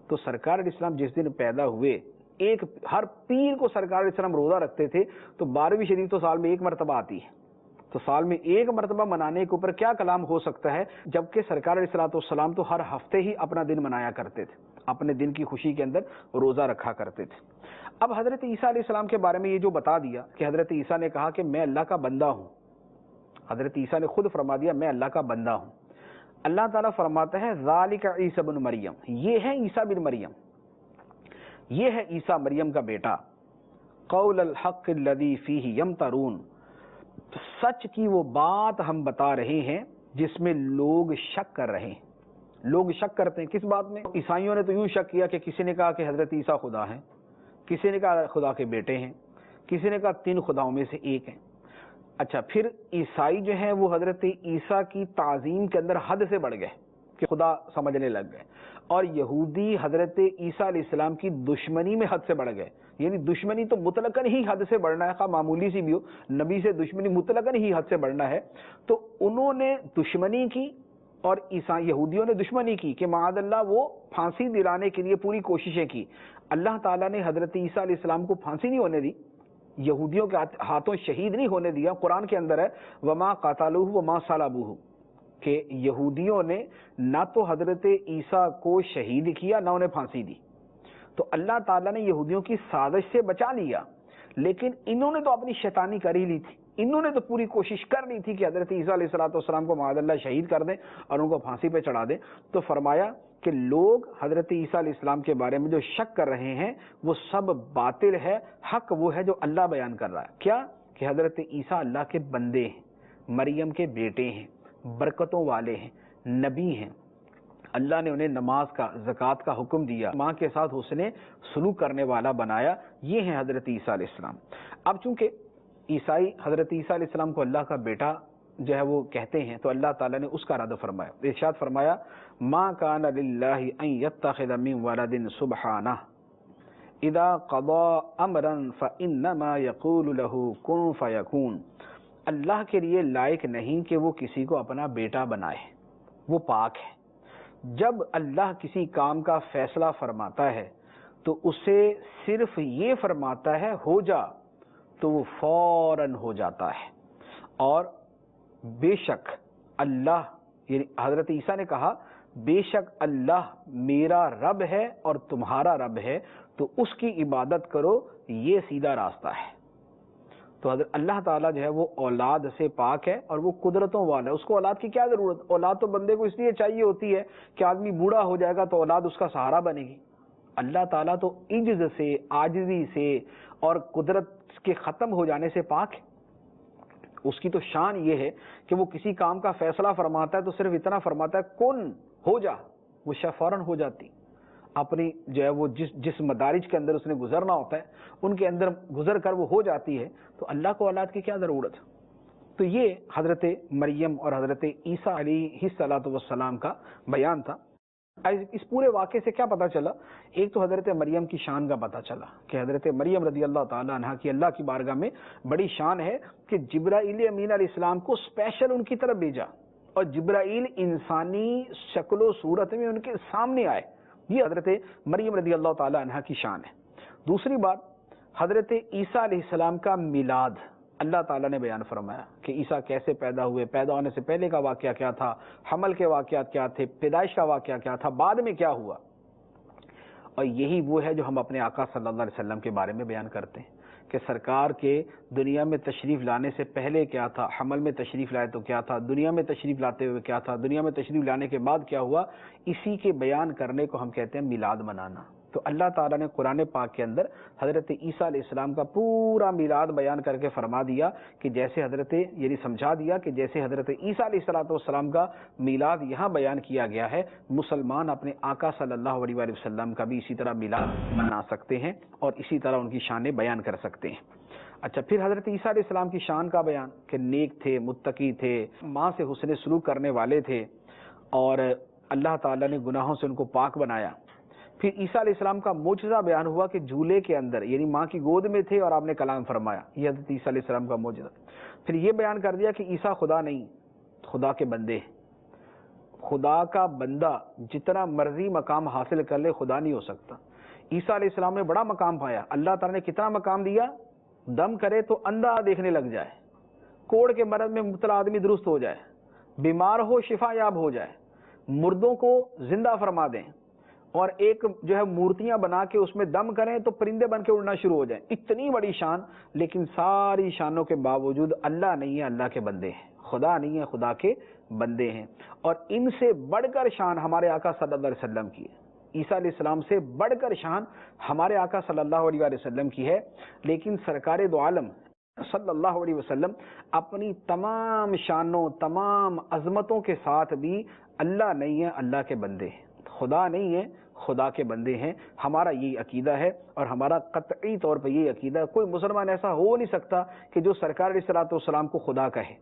تو سرکار علیہ السلام جس دن پیدا ہوئے ہر پیر کو سرکار علیہ السلام روزہ رکھتے تھے۔ تو 12ویں شریف تو سال میں ایک مرتبہ آتی ہے، تو سال میں ایک مرتبہ منانے کے اوپر کیا کلام ہو سکتا ہے، جبکہ سرکار علیہ السلام تو ہر ہفتے ہی اپنا دن منایا کرتے تھے، اپنے دن کی خوشی کے اندر روزہ رکھا کرتے تھے۔ اب حضرت عیسیٰ علیہ السلام کے بارے میں یہ جو بتا دیا کہ حضرت عیسیٰ نے کہا کہ میں اللہ کا بندہ ہوں، حضرت عیسیٰ نے خود فرما دیا میں اللہ کا بندہ ہوں۔ اللہ تعالیٰ فرماتا ہے ذالک عیسی بن مریم، یہ ہے عیسیٰ بن مریم، یہ ہے عیسیٰ مریم کا بیٹا، قول الحق الذی فیہ یمترون، سچ کی وہ بات ہم بتا رہے ہیں جس میں لوگ شک کر رہے ہیں۔ لوگ شک کرتے ہیں کس بات میں؟ عیسائیوں نے تو یوں شک کیا کہ کسی نے کہا کہ حضرت عیسیٰ خدا ہیں، کسی نے کہا خدا کے بیٹے ہیں، کسی نے کہا 3 خداؤں میں سے ایک ہیں۔ اچھا، پھر عیسائی جو ہیں وہ حضرت عیسیٰ کی تعظیم کے اندر حد سے بڑھ گئے کہ خدا سمجھنے لگ گئے، اور یہودی حضرت عیسیٰ علیہ السلام کی دشمنی میں حد سے بڑھ گئے۔ یعنی دشمنی تو مطلقاً ہی حد سے بڑھنا ہے، خواہ معمولی سی بھی ہو، نبی سے دشمنی مطلقاً ہی حد سے بڑھنا ہے۔ تو انہوں نے دشمنی کی اور یہودیوں نے دشمنی کی کہ معاذ اللہ وہ پھانسی دلانے کے لیے پوری کوششیں کی۔ اللہ تعالیٰ نے حضرت عیسیٰ علیہ السلام کو پھانسی نہیں ہونے دی، یہودیوں کے ہاتھوں شہید نہیں ہونے دیا۔ قرآن کے اندر ہے وما قاتلوہ وما صلبوہ، کہ یہودیوں نے نہ تو حضرت عیسیٰ کو شہید کیا نہ انہیں پھانسی دی۔ تو اللہ تعالیٰ نے یہودیوں کی سازش سے بچا لیا، لیکن انہوں نے تو اپنی شیطانی کر ہی لی تھی، انہوں نے تو پوری کوشش کر لی تھی کہ حضرت عیسیٰ علیہ السلام کو معاذ اللہ شہید کر دیں اور ان کو پھانسی پہ چڑھا دیں۔ تو فرمایا کہ لوگ حضرت عیسیٰ علیہ السلام کے بارے میں جو شک کر رہے ہیں وہ سب باطل ہے، حق وہ ہے جو اللہ بیان کر رہا ہے۔ کیا کہ حضرت عیسیٰ اللہ کے بندے ہیں، مریم کے بیٹے ہیں، برکتوں والے ہیں، نبی ہیں، اللہ نے انہیں نماز کا، زکوٰۃ کا حکم دیا، ماں کے ساتھ حسن سلوک کرنے والا بنایا، یہ ہیں حضرت عیسیٰ علیہ السلام۔ اب چونکہ عیسائی حضرت عیسیٰ علیہ السلام کو اللہ کا بیٹا جو ہے وہ کہتے ہیں، تو اللہ تعالیٰ نے اس کا رد فرمایا، ارشاد فرمایا ما کان للہ ان یتخذ من ولد سبحانہ اذا قضى امرا فانما یقول له کن فیکون، اللہ کے لیے لائق نہیں کہ وہ کسی کو اپنا بیٹا بنائے، وہ پاک ہے۔ جب اللہ کسی کام کا فیصلہ فرماتا ہے تو اسے صرف یہ فرماتا ہے ہو جا، تو وہ فوراً ہو جاتا ہے۔ اور بے شک اللہ، یعنی حضرت عیسیٰ نے کہا بے شک اللہ میرا رب ہے اور تمہارا رب ہے، تو اس کی عبادت کرو، یہ سیدھا راستہ ہے۔ تو حضرت اللہ تعالیٰ جو ہے وہ اولاد سے پاک ہے اور وہ قدرتوں والا ہے، اس کو اولاد کی کیا ضرورت؟ اولاد تو بندے کو اس لیے چاہیے ہوتی ہے کہ آدمی بوڑھا ہو جائے گا تو اولاد اس کا سہارا بنے گی۔ اللہ تعالیٰ تو عجز سے، عاجزی سے اور قدرت کے ختم ہو جانے سے پاک ہے۔ اس کی تو شان یہ ہے کہ وہ کسی کام کا فیصلہ فرماتا ہے تو صرف اتنا فرماتا ہے کن ہو جا، وہ شے فوراً ہو جاتی۔ اپنی جو ہے وہ جس مدارج کے اندر اس نے گزرنا ہوتا ہے ان کے اندر گزر کر وہ ہو جاتی ہے، تو اللہ کو اولاد کی کیا ضرورت؟ تو یہ حضرت مریم اور حضرت عیسیٰ علیہ السلام کا بیان تھا۔ اس پورے واقعے سے کیا پتہ چلا؟ ایک تو حضرت مریم کی شان کا پتہ چلا کہ حضرت مریم رضی اللہ تعالیٰ عنہ کی اللہ کی بارگاہ میں بڑی شان ہے کہ جبرائیل امین علیہ السلام کو اسپیشل ان کی طرف بھیجا اور جبرائیل انسانی شکل و صورت میں ان کے سامنے آئے، یہ حضرت مریم رضی اللہ تعالیٰ عنہ کی شان ہے۔ دوسری بات، حضرت عیسیٰ علیہ السلام کا میلاد اللہ تعالیٰ نے بیان فرمایا کہ عیسیٰ کیسے پیدا ہوئے، پیدا ہونے سے پہلے کا واقعہ کیا تھا، حمل کے واقعات کیا تھے، پیدائش کا واقعہ کیا تھا، بعد میں کیا ہوا۔ اور یہی وہ ہے جو ہم اپنے آقا صلی اللہ علیہ وسلم کے بارے میں بیان کرتے ہیں کہ سرکار کے دنیا میں تشریف لانے سے پہلے کیا تھا، حمل میں تشریف لائے تو کیا تھا، دنیا میں تشریف لاتے ہوئے کیا تھا، دنیا میں تشریف لانے کے بعد کیا ہوا۔ اسی کے بیان کرنے کو ہم کہتے ہیں میلاد منانا۔ تو اللہ تعالیٰ نے قرآن پاک کے اندر حضرت عیسیٰ علیہ السلام کا پورا میلاد بیان کر کے فرما دیا کہ جیسے یعنی سمجھا دیا کہ جیسے حضرت عیسیٰ علیہ السلام کا میلاد یہاں بیان کیا گیا ہے، مسلمان اپنے آقا صلی اللہ علیہ وآلہ وسلم کا بھی اسی طرح میلاد منا سکتے ہیں اور اسی طرح ان کی شانیں بیان کر سکتے ہیں۔ اچھا، پھر حضرت عیسیٰ علیہ السلام کی شان کا بیان کہ نیک تھے، متقی تھے، ماں سے حسن سلوک کرنے والے تھے اور اللہ تعالیٰ نے گناہوں سے ان کو پاک بنایا۔ پھر عیسیٰ علیہ السلام کا معجزہ بیان ہوا کہ جھولے کے اندر یعنی ماں کی گود میں تھے اور آپ نے کلام فرمایا، یہ حضرت عیسیٰ علیہ السلام کا معجزہ۔ پھر یہ بیان کر دیا کہ عیسیٰ خدا نہیں، خدا کے بندے ہیں۔ خدا کا بندہ جتنا مرضی مقام حاصل کر لے خدا نہیں ہو سکتا۔ عیسیٰ علیہ السلام نے بڑا مقام پایا، اللہ تعالیٰ نے کتنا مقام دیا، دم کرے تو اندھا دیکھنے لگ جائے، کوڑ کے مرض میں مبتلا آدمی درست ہو جائے، بیمار ہو شفا یاب ہو جائے، مردوں کو زندہ فرما دیں، اور ایک جو ہے مورتیاں بنا کے اس میں دم کریں تو پرندے بن کے اڑنا شروع ہو جائیں۔ اتنی بڑی شان، لیکن ساری شانوں کے باوجود اللہ نہیں ہے، اللہ کے بندے ہیں، خدا نہیں ہے، خدا کے بندے ہیں۔ اور ان سے بڑھ کر شان ہمارے آقا صلی اللہ علیہ وسلم کی ہے، عیسیٰ علیہ السلام سے بڑھ کر شان ہمارے آقا صلی اللہ علیہ وآلہ وسلم کی ہے، لیکن سرکار دو عالم صلی اللہ علیہ وسلم اپنی تمام شانوں، تمام عظمتوں کے ساتھ بھی اللہ نہیں ہے، اللہ کے بندے ہیں، خدا نہیں ہے، خدا کے بندے ہیں۔ ہمارا یہی عقیدہ ہے اور ہمارا قطعی طور پر یہی عقیدہ ہے۔ کوئی مسلمان ایسا ہو نہیں سکتا کہ جو سرکار علیہ الصلوۃ والسلام کو خدا کہے۔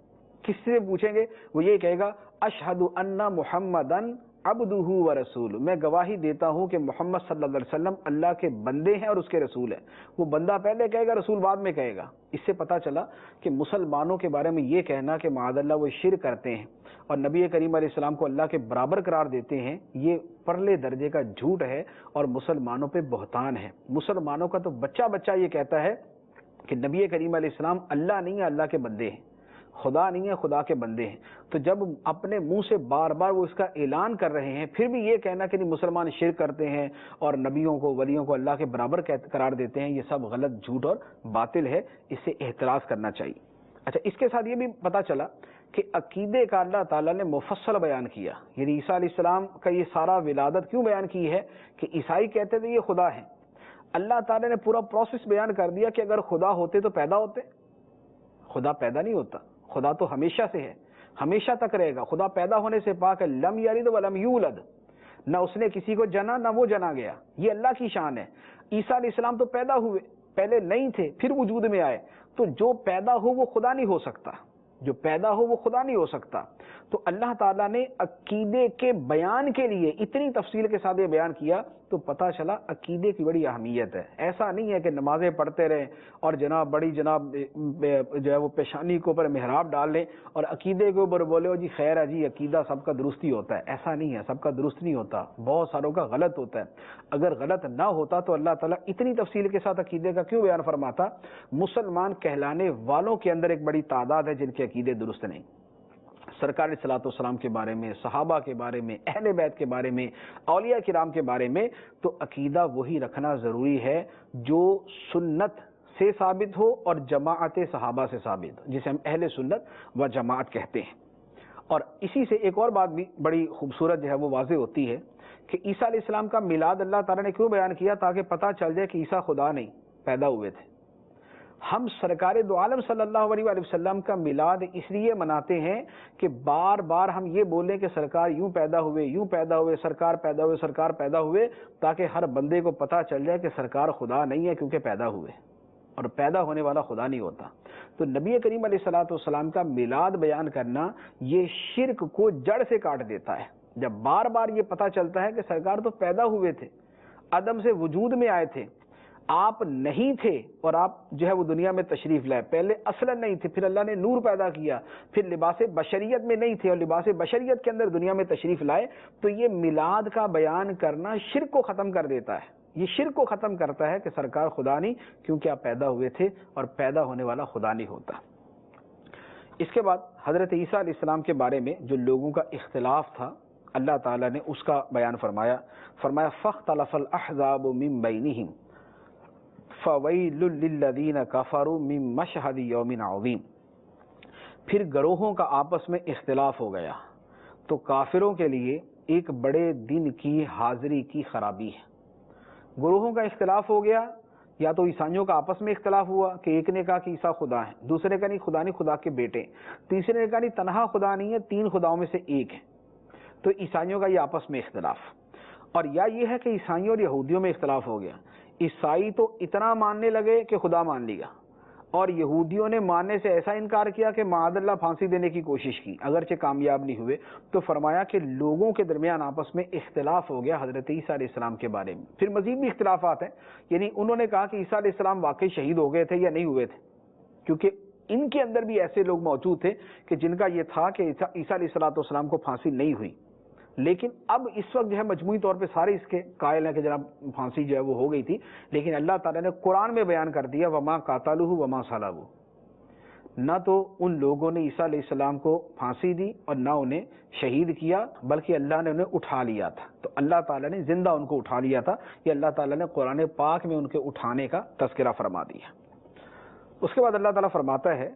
کس سے پوچھیں گے، وہ یہ کہے گا اشہد ان محمدن عبدہ ورسولہ، میں گواہی دیتا ہوں کہ محمد صلی اللہ علیہ وسلم اللہ کے بندے ہیں اور اس کے رسول ہیں۔ وہ بندہ پہلے کہے گا، رسول بعد میں کہے گا۔ اس سے پتہ چلا کہ مسلمانوں کے بارے میں یہ کہنا کہ معاذ اللہ وہ شرک کرتے ہیں اور نبی کریم علیہ السلام کو اللہ کے برابر قرار دیتے ہیں، یہ پرلے درجے کا جھوٹ ہے اور مسلمانوں پہ بہتان ہے۔ مسلمانوں کا تو بچہ یہ کہتا ہے کہ نبی کریم علیہ السلام اللہ نہیں ہے، اللہ کے بندے ہیں، خدا نہیں ہے، خدا کے بندے ہیں۔ تو جب اپنے منہ سے بار بار وہ اس کا اعلان کر رہے ہیں، پھر بھی یہ کہنا کہ نہیں مسلمان شرک کرتے ہیں اور نبیوں کو، ولیوں کو اللہ کے برابر قرار دیتے ہیں، یہ سب غلط، جھوٹ اور باطل ہے، اس سے احتراز کرنا چاہیے۔ اچھا، اس کے ساتھ یہ بھی پتہ چلا کہ عقیدے کا اللہ تعالیٰ نے مفصل بیان کیا، یعنی عیسیٰ علیہ السلام کا یہ سارا ولادت کیوں بیان کی ہے کہ عیسائی کہتے تھے یہ خدا ہیں، اللہ تعالیٰ نے پورا پروسیس بیان کر دیا کہ اگر خدا ہوتے تو پیدا ہوتے، خدا پیدا نہیں ہوتا، خدا تو ہمیشہ سے ہے، ہمیشہ تک رہے گا، خدا پیدا ہونے سے پاک ہے، لم یلد ولم یولد، نہ اس نے کسی کو جنا نہ وہ جنا گیا، یہ اللہ کی شان ہے۔ عیسیٰ علیہ السلام تو پیدا ہوئے، پہلے نہیں تھے پھر وجود میں آئے، تو جو پیدا ہو وہ خدا نہیں ہو سکتا، جو پیدا ہو وہ خدا نہیں ہو سکتا۔ تو اللہ تعالیٰ نے عقیدے کے بیان کے لیے اتنی تفصیل کے ساتھ یہ بیان کیا، تو پتہ چلا عقیدے کی بڑی اہمیت ہے۔ ایسا نہیں ہے کہ نمازیں پڑھتے رہیں اور جناب جو ہے وہ پیشانی کے اوپر محراب ڈال لیں اور عقیدے کے اوپر بولے ہو جی خیر ہے جی عقیدہ سب کا درستی ہوتا ہے۔ ایسا نہیں ہے، سب کا درست نہیں ہوتا، بہت ساروں کا غلط ہوتا ہے۔ اگر غلط نہ ہوتا تو اللہ تعالیٰ اتنی تفصیل کے ساتھ عقیدے کا کیوں بیان فرماتا؟ مسلمان کہلانے والوں کے اندر ایک بڑی تعداد ہے جن کے عقیدے درست نہیں۔ سرکار علیہ الصلوۃ والسلام کے بارے میں، صحابہ کے بارے میں، اہل بیت کے بارے میں، اولیاء کرام کے بارے میں تو عقیدہ وہی رکھنا ضروری ہے جو سنت سے ثابت ہو اور جماعت صحابہ سے ثابت ہو، جسے ہم اہل سنت و جماعت کہتے ہیں۔ اور اسی سے ایک اور بات بھی بڑی خوبصورت جو ہے وہ واضح ہوتی ہے کہ عیسیٰ علیہ السلام کا میلاد اللہ تعالیٰ نے کیوں بیان کیا؟ تاکہ پتہ چل جائے کہ عیسیٰ خدا نہیں، پیدا ہوئے تھے۔ ہم سرکار دو عالم صلی اللہ علیہ وآلہ وسلم کا میلاد اس لیے مناتے ہیں کہ بار بار ہم یہ بولیں کہ سرکار یوں پیدا ہوئے، یوں پیدا ہوئے، سرکار پیدا ہوئے، سرکار پیدا ہوئے، تاکہ ہر بندے کو پتہ چل جائے کہ سرکار خدا نہیں ہے کیونکہ پیدا ہوئے، اور پیدا ہونے والا خدا نہیں ہوتا۔ تو نبی کریم علیہ الصلوۃ والسلام کا میلاد بیان کرنا یہ شرک کو جڑ سے کاٹ دیتا ہے۔ جب بار بار یہ پتہ چلتا ہے کہ سرکار تو پیدا ہوئے تھے، عدم سے وجود میں آئے تھے، آپ نہیں تھے اور آپ جو ہے وہ دنیا میں تشریف لائے، پہلے اصلا نہیں تھے، پھر اللہ نے نور پیدا کیا، پھر لباس بشریت میں نہیں تھے اور لباس بشریت کے اندر دنیا میں تشریف لائے، تو یہ میلاد کا بیان کرنا شرک کو ختم کر دیتا ہے۔ یہ شرک کو ختم کرتا ہے کہ سرکار خدا نہیں کیونکہ آپ پیدا ہوئے تھے اور پیدا ہونے والا خدا نہیں ہوتا۔ اس کے بعد حضرت عیسیٰ علیہ السلام کے بارے میں جو لوگوں کا اختلاف تھا اللہ تعالیٰ نے اس کا بیان فرمایا فَاخْتَلَفَ الْأَحْزَابُ مِن بَيْنِهِمْ فَوَيْلٌ لِّلَّذِينَ كَفَرُوا مِن مَّشْهَدِ يَوْمٍ عَظِيمٍ، پھر گروہوں کا آپس میں اختلاف ہو گیا تو کافروں کے لیے ایک بڑے دن کی حاضری کی خرابی ہے۔ گروہوں کا اختلاف ہو گیا، یا تو عیسائیوں کا آپس میں اختلاف ہوا کہ ایک نے کہا کہ عیسیٰ خدا ہے، دوسرے کا نہیں خدا نہیں خدا کے بیٹے، تیسرے نے کہا نہیں تنہا خدا نہیں ہے، 3 خداؤں میں سے ایک ہے۔ تو عیسائیوں کا یہ آپس میں اختلاف، اور یا یہ ہے کہ عیسائیوں اور یہودیوں میں اختلاف ہو گیا، عیسائی تو اتنا ماننے لگے کہ خدا مان لیا، اور یہودیوں نے ماننے سے ایسا انکار کیا کہ معاذ اللہ پھانسی دینے کی کوشش کی، اگرچہ کامیاب نہیں ہوئے۔ تو فرمایا کہ لوگوں کے درمیان آپس میں اختلاف ہو گیا حضرت عیسیٰ علیہ السلام کے بارے میں۔ پھر مزید بھی اختلافات ہیں، یعنی انہوں نے کہا کہ عیسیٰ علیہ السلام واقعی شہید ہو گئے تھے یا نہیں ہوئے تھے، کیونکہ ان کے اندر بھی ایسے لوگ موجود تھے کہ جن کا یہ تھا کہ عیسیٰ علیہ السلام کو پھانسی نہیں ہوئی، لیکن اب اس وقت جو ہے مجموعی طور پہ سارے اس کے قائل ہیں کہ جناب پھانسی جو ہے وہ ہو گئی تھی، لیکن اللہ تعالیٰ نے قرآن میں بیان کر دیا وما قاتلوہ وما صلبوہ، نہ تو ان لوگوں نے عیسیٰ علیہ السلام کو پھانسی دی اور نہ انہیں شہید کیا، بلکہ اللہ نے انہیں اٹھا لیا تھا۔ تو اللہ تعالیٰ نے زندہ ان کو اٹھا لیا تھا، یہ اللہ تعالیٰ نے قرآن پاک میں ان کے اٹھانے کا تذکرہ فرما دیا۔ اس کے بعد اللہ تعالیٰ فرماتا ہے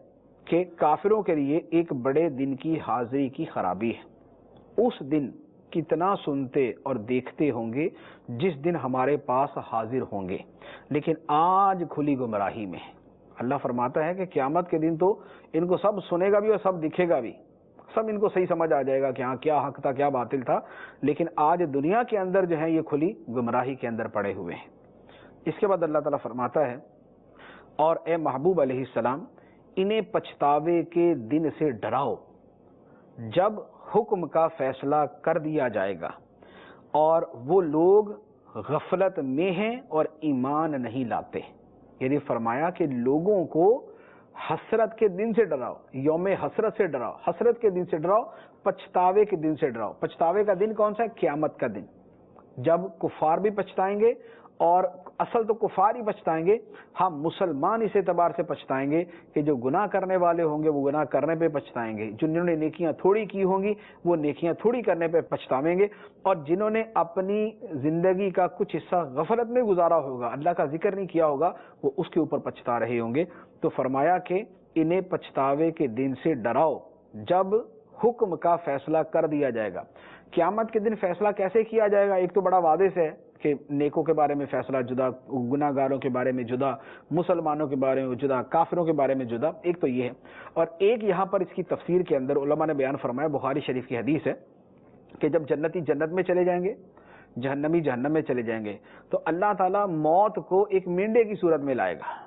کہ کافروں کے لیے ایک بڑے دن کی حاضری کی خرابی ہے، اس دن کتنا سنتے اور دیکھتے ہوں گے جس دن ہمارے پاس حاضر ہوں گے، لیکن آج کھلی گمراہی میں ہے۔ اللہ فرماتا ہے کہ قیامت کے دن تو ان کو سب سنے گا بھی اور سب دکھے گا بھی، سب ان کو صحیح سمجھ آ جائے گا کہ ہاں کیا حق تھا کیا باطل تھا، لیکن آج دنیا کے اندر جو ہے یہ کھلی گمراہی کے اندر پڑے ہوئے ہیں۔ اس کے بعد اللہ تعالیٰ فرماتا ہے اور اے محبوب علیہ السلام انہیں پچھتاوے کے دن سے ڈراؤ جب حکم کا فیصلہ کر دیا جائے گا اور وہ لوگ غفلت میں ہیں اور ایمان نہیں لاتے، یعنی فرمایا کہ لوگوں کو حسرت کے دن سے ڈراؤ، یوم حسرت سے ڈراؤ، حسرت کے دن سے ڈراؤ، پچھتاوے کے دن سے ڈراؤ۔ پچھتاوے کا دن کون سا ہے؟ قیامت کا دن، جب کفار بھی پچھتائیں گے، اور اصل تو کفار ہی پچھتائیں گے، ہاں مسلمان اس اعتبار سے پچھتائیں گے کہ جو گناہ کرنے والے ہوں گے وہ گناہ کرنے پہ پچھتائیں گے، جنہوں نے نیکیاں تھوڑی کی ہوں گی وہ نیکیاں تھوڑی کرنے پہ پچھتاویں گے، اور جنہوں نے اپنی زندگی کا کچھ حصہ غفلت میں گزارا ہوگا، اللہ کا ذکر نہیں کیا ہوگا، وہ اس کے اوپر پچھتا رہے ہوں گے۔ تو فرمایا کہ انہیں پچھتاوے کے دن سے ڈراؤ جب حکم کا فیصلہ کر دیا جائے گا۔ قیامت کے دن فیصلہ کیسے کیا جائے گا؟ ایک تو بڑا واضح سے ہے کہ نیکوں کے بارے میں فیصلہ جدا، گناہ گاروں کے بارے میں جدا، مسلمانوں کے بارے میں جدا، کافروں کے بارے میں جدا، ایک تو یہ ہے۔ اور ایک یہاں پر اس کی تفسیر کے اندر علماء نے بیان فرمایا، بخاری شریف کی حدیث ہے کہ جب جنتی جنت میں چلے جائیں گے، جہنمی جہنم میں چلے جائیں گے، تو اللہ تعالیٰ موت کو ایک مینڈے کی صورت میں لائے گا،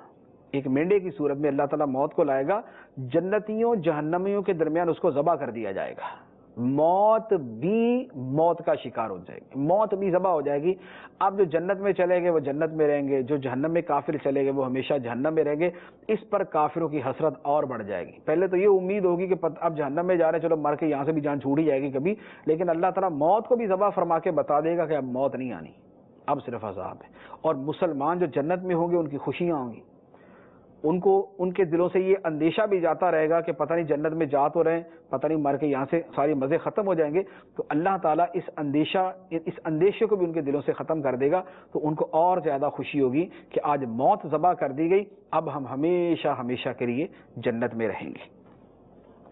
ایک مینڈے کی صورت میں اللہ تعالیٰ موت کو لائے گا، جنتیوں جہنمیوں کے درمیان اس کو ذبح کر دیا جائے گا، موت بھی موت کا شکار ہو جائے گی، موت بھی ذبح ہو جائے گی۔ اب جو جنت میں چلے گئے وہ جنت میں رہیں گے، جو جہنم میں کافر چلے گئے وہ ہمیشہ جہنم میں رہیں گے۔ اس پر کافروں کی حسرت اور بڑھ جائے گی۔ پہلے تو یہ امید ہوگی کہ اب جہنم میں جا رہے ہیں، چلو مر کے یہاں سے بھی جان چھوڑ ہی جائے گی کبھی، لیکن اللہ تعالیٰ موت کو بھی ذبح فرما کے بتا دے گا کہ اب موت نہیں آنی، اب صرف عذاب ہے۔ اور مسلمان جو جنت میں ہوں گے ان کی خوشیاں ہوں گی، ان کے دلوں سے یہ اندیشہ بھی جاتا رہے گا کہ پتہ نہیں جنت میں جا تو رہے، پتہ نہیں مر کے یہاں سے سارے مزے ختم ہو جائیں گے۔ تو اللہ تعالیٰ اس اندیشے کو بھی ان کے دلوں سے ختم کر دے گا، تو ان کو اور زیادہ خوشی ہوگی کہ آج موت ذبح کر دی گئی، اب ہم ہمیشہ ہمیشہ کے لیے جنت میں رہیں گے۔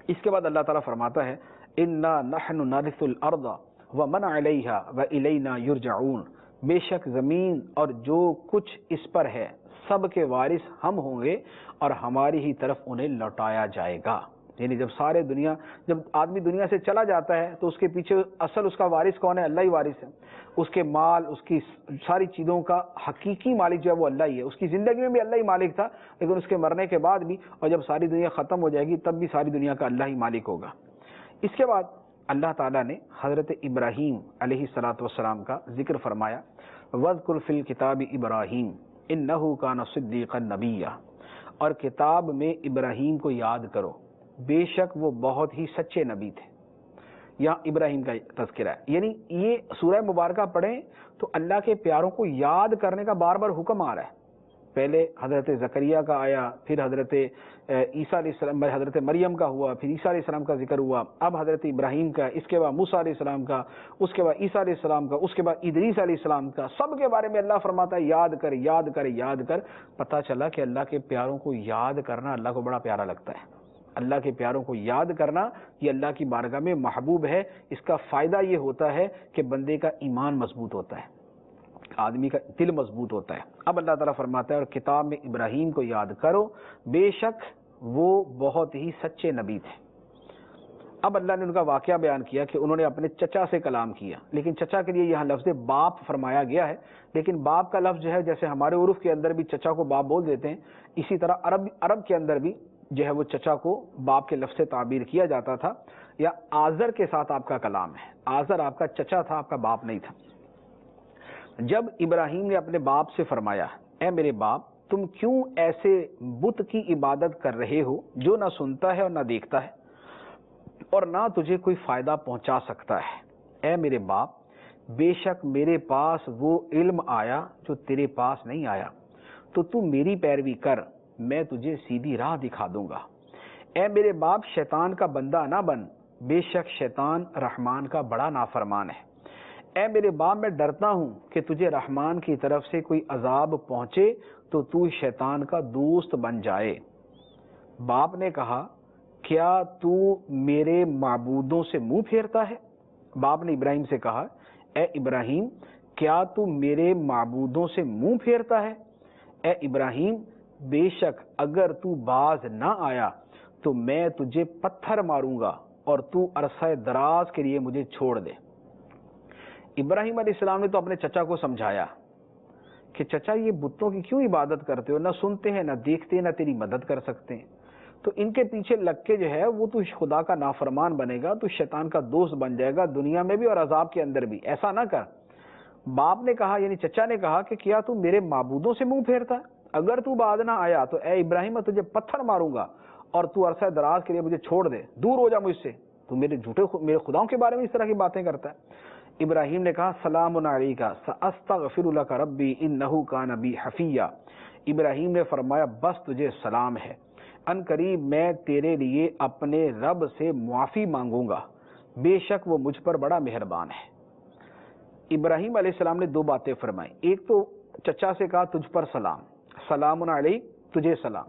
اس کے بعد اللہ تعالیٰ فرماتا ہے اِنَّا نَحْنُ نَرِثُ الْأَرْضَ وَمَنْ عَلَيْهَا وَإِلَيْنَا يُرْجَعُونَ، بے شک زمین اور جو کچھ اس پر ہے سب کے وارث ہم ہوں گے اور ہماری ہی طرف انہیں لوٹایا جائے گا۔ یعنی جب آدمی دنیا سے چلا جاتا ہے تو اس کے پیچھے اصل اس کا وارث کون ہے؟ اللہ ہی وارث ہے۔ اس کے مال، اس کی ساری چیزوں کا حقیقی مالک جو ہے وہ اللہ ہی ہے۔ اس کی زندگی میں بھی اللہ ہی مالک تھا، لیکن اس کے مرنے کے بعد بھی، اور جب ساری دنیا ختم ہو جائے گی تب بھی ساری دنیا کا اللہ ہی مالک ہوگا۔ اس کے بعد اللہ تعالیٰ نے حضرت ابراہیم علیہ السلام کا ذکر فرمایا، وَاذْكُرْ فِي الْكِتَابِ إِبْرَاهِيمَ إِنَّهُ كَانَ صِدِّيقًا نَبِيًّا، اور کتاب میں ابراہیم کو یاد کرو، بے شک وہ بہت ہی سچے نبی تھے۔ یہاں ابراہیم کا تذکرہ ہے، یعنی یہ سورہ مبارکہ پڑھیں تو اللہ کے پیاروں کو یاد کرنے کا بار بار حکم آ رہا ہے۔ پہلے حضرت زکریہ کا آیا، پھر حضرت عیسیٰ علیہ السلام، حضرت مریم کا ہوا، پھر عیسیٰ علیہ السلام کا ذکر ہوا، اب حضرت ابراہیم کا، اس کے بعد موسیٰ علیہ السلام کا، اس کے بعد عیسیٰ علیہ السلام کا، اس کے بعد ادریس علیہ السلام کا، سب کے بارے میں اللہ فرماتا ہے یاد کر یاد کر یاد کر۔ پتہ چلا کہ اللہ کے پیاروں کو یاد کرنا اللہ کو بڑا پیارا لگتا ہے۔ اللہ کے پیاروں کو یاد کرنا یہ اللہ کی بارگاہ میں محبوب ہے۔ اس کا فائدہ یہ ہوتا ہے کہ بندے کا ایمان مضبوط ہوتا ہے۔ آدمی کا دل مضبوط ہوتا ہے۔ اب اللہ تعالیٰ فرماتا ہے اور کتاب میں ابراہیم کو یاد کرو، بے شک وہ بہت ہی سچے نبی تھے۔ اب اللہ نے ان کا واقعہ بیان کیا کہ انہوں نے اپنے چچا سے کلام کیا، لیکن چچا کے لیے یہاں لفظ باپ فرمایا گیا ہے، لیکن باپ کا لفظ جو ہے جیسے ہمارے عرف کے اندر بھی چچا کو باپ بول دیتے ہیں، اسی طرح عرب کے اندر بھی جو ہے وہ چچا کو باپ کے لفظ سے تعبیر کیا جاتا تھا۔ یا آزر کے ساتھ آپ کا کلام ہے، آزر آپ کا چچا تھا، آپ کا باپ نہیں تھا۔ جب ابراہیم نے اپنے باپ سے فرمایا، اے میرے باپ تم کیوں ایسے بت کی عبادت کر رہے ہو جو نہ سنتا ہے اور نہ دیکھتا ہے اور نہ تجھے کوئی فائدہ پہنچا سکتا ہے؟ اے میرے باپ بے شک میرے پاس وہ علم آیا جو تیرے پاس نہیں آیا، تو میری پیروی کر، میں تجھے سیدھی راہ دکھا دوں گا۔ اے میرے باپ شیطان کا بندہ نہ بن، بے شک شیطان رحمان کا بڑا نافرمان ہے۔ اے میرے باپ میں ڈرتا ہوں کہ تجھے رحمان کی طرف سے کوئی عذاب پہنچے تو شیطان کا دوست بن جائے۔ باپ نے کہا کیا تو میرے معبودوں سے منہ پھیرتا ہے؟ باپ نے ابراہیم سے کہا اے ابراہیم کیا تو میرے معبودوں سے منہ پھیرتا ہے؟ اے ابراہیم بے شک اگر تو باز نہ آیا تو میں تجھے پتھر ماروں گا اور تو عرصہ دراز کے لیے مجھے چھوڑ دے۔ ابراہیم علیہ السلام نے تو اپنے چچا کو سمجھایا کہ چچا یہ بتوں کی کیوں عبادت کرتے ہو، نہ سنتے ہیں نہ دیکھتے ہیں نہ تیری مدد کر سکتے ہیں، تو ان کے پیچھے لگ کے جو ہے وہ تو خدا کا نافرمان بنے گا، تو شیطان کا دوست بن جائے گا دنیا میں بھی اور عذاب کے اندر بھی، ایسا نہ کر۔ باپ نے کہا یعنی چچا نے کہا کہ کیا تو میرے معبودوں سے منہ پھیرتا ہے؟ اگر تو بعد نہ آیا تو اے ابراہیم میں تجھے پتھر ماروں گا اور تو عرصہ دراز کے لیے مجھے چھوڑ دے، دور ہو جا مجھ سے، تو میرے خداؤں کے بارے میں اس طرح کی باتیں کرتا ہے۔ ابراہیم نے کہا سلام علیک ساستغفر لک ربی انہ کان بی حفیہ۔ ابراہیم نے فرمایا بس تجھے سلام ہے، ان قریب میں تیرے لیے اپنے رب سے معافی مانگوں گا، بے شک وہ مجھ پر بڑا مہربان ہے۔ ابراہیم علیہ السلام نے دو باتیں فرمائیں، ایک تو چچا سے کہا تجھ پر سلام، سلام علیک تجھے سلام،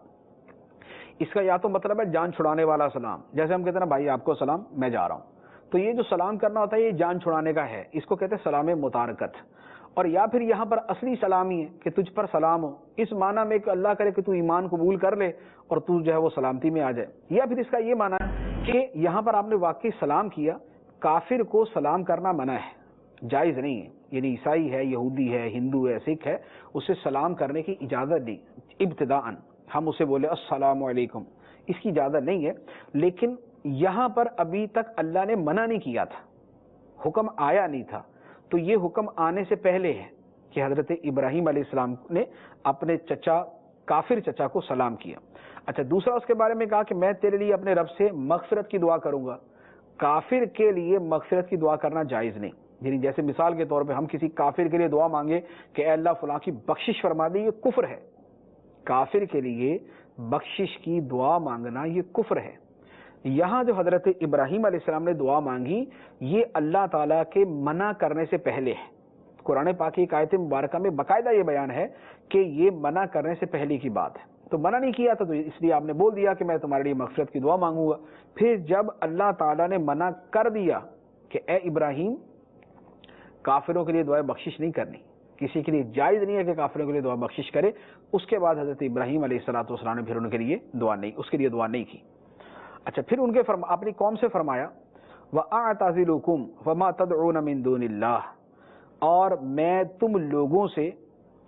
اس کا یا تو مطلب ہے جان چھڑانے والا سلام، جیسے ہم کہتے ہیں نا بھائی آپ کو سلام میں جا رہا ہوں، تو یہ جو سلام کرنا ہوتا ہے یہ جان چھڑانے کا ہے، اس کو کہتے ہیں سلام متارکت۔ اور یا پھر یہاں پر اصلی سلامی ہے کہ تجھ پر سلام ہو، اس معنی میں کہ اللہ کرے کہ تو ایمان قبول کر لے اور تو جو ہے وہ سلامتی میں آ جائے، یا پھر اس کا یہ معنی ہے کہ یہاں پر آپ نے واقعی سلام کیا، کافر کو سلام کرنا منع ہے، جائز نہیں ہے، یعنی عیسائی ہے، یہودی ہے، ہندو ہے، سکھ ہے، اسے سلام کرنے کی اجازت نہیں، ابتداءً ہم اسے بولے السلام علیکم، اس کی اجازت نہیں ہے، لیکن یہاں پر ابھی تک اللہ نے منع نہیں کیا تھا، حکم آیا نہیں تھا، تو یہ حکم آنے سے پہلے ہے کہ حضرت ابراہیم علیہ السلام نے اپنے چچا کافر چچا کو سلام کیا۔ اچھا دوسرا اس کے بارے میں کہا کہ میں تیرے لیے اپنے رب سے مغفرت کی دعا کروں گا، کافر کے لیے مغفرت کی دعا کرنا جائز نہیں، یعنی جیسے مثال کے طور پہ ہم کسی کافر کے لیے دعا مانگے کہ اے اللہ فلاں کی بخشش فرما دے، یہ کفر ہے، کافر کے لیے بخشش کی دعا مانگنا یہ کفر ہے۔ یہاں جو حضرت ابراہیم علیہ السلام نے دعا مانگی یہ اللہ تعالیٰ کے منع کرنے سے پہلے ہے، قرآن پاک کی ایک آیت مبارکہ میں باقاعدہ یہ بیان ہے کہ یہ منع کرنے سے پہلے کی بات ہے، تو منع نہیں کیا تھا تو اس لیے آپ نے بول دیا کہ میں تمہارے لیے مغفرت کی دعا مانگوں گا۔ پھر جب اللہ تعالیٰ نے منع کر دیا کہ اے ابراہیم کافروں کے لیے دعائیں بخشش نہیں کرنی، کسی کے لیے جائز نہیں ہے کہ کافروں کے لیے دعا بخشش کرے، اس کے بعد حضرت ابراہیم علیہ السلام نے پھر ان کے لیے دعا نہیں کی۔ اچھا پھر ان کے اپنی قوم سے فرمایا وَأَعْتَزِلُكُمْ وَمَا تَدْعُونَ مِن دُونِ اللَّهِ، اور میں تم لوگوں سے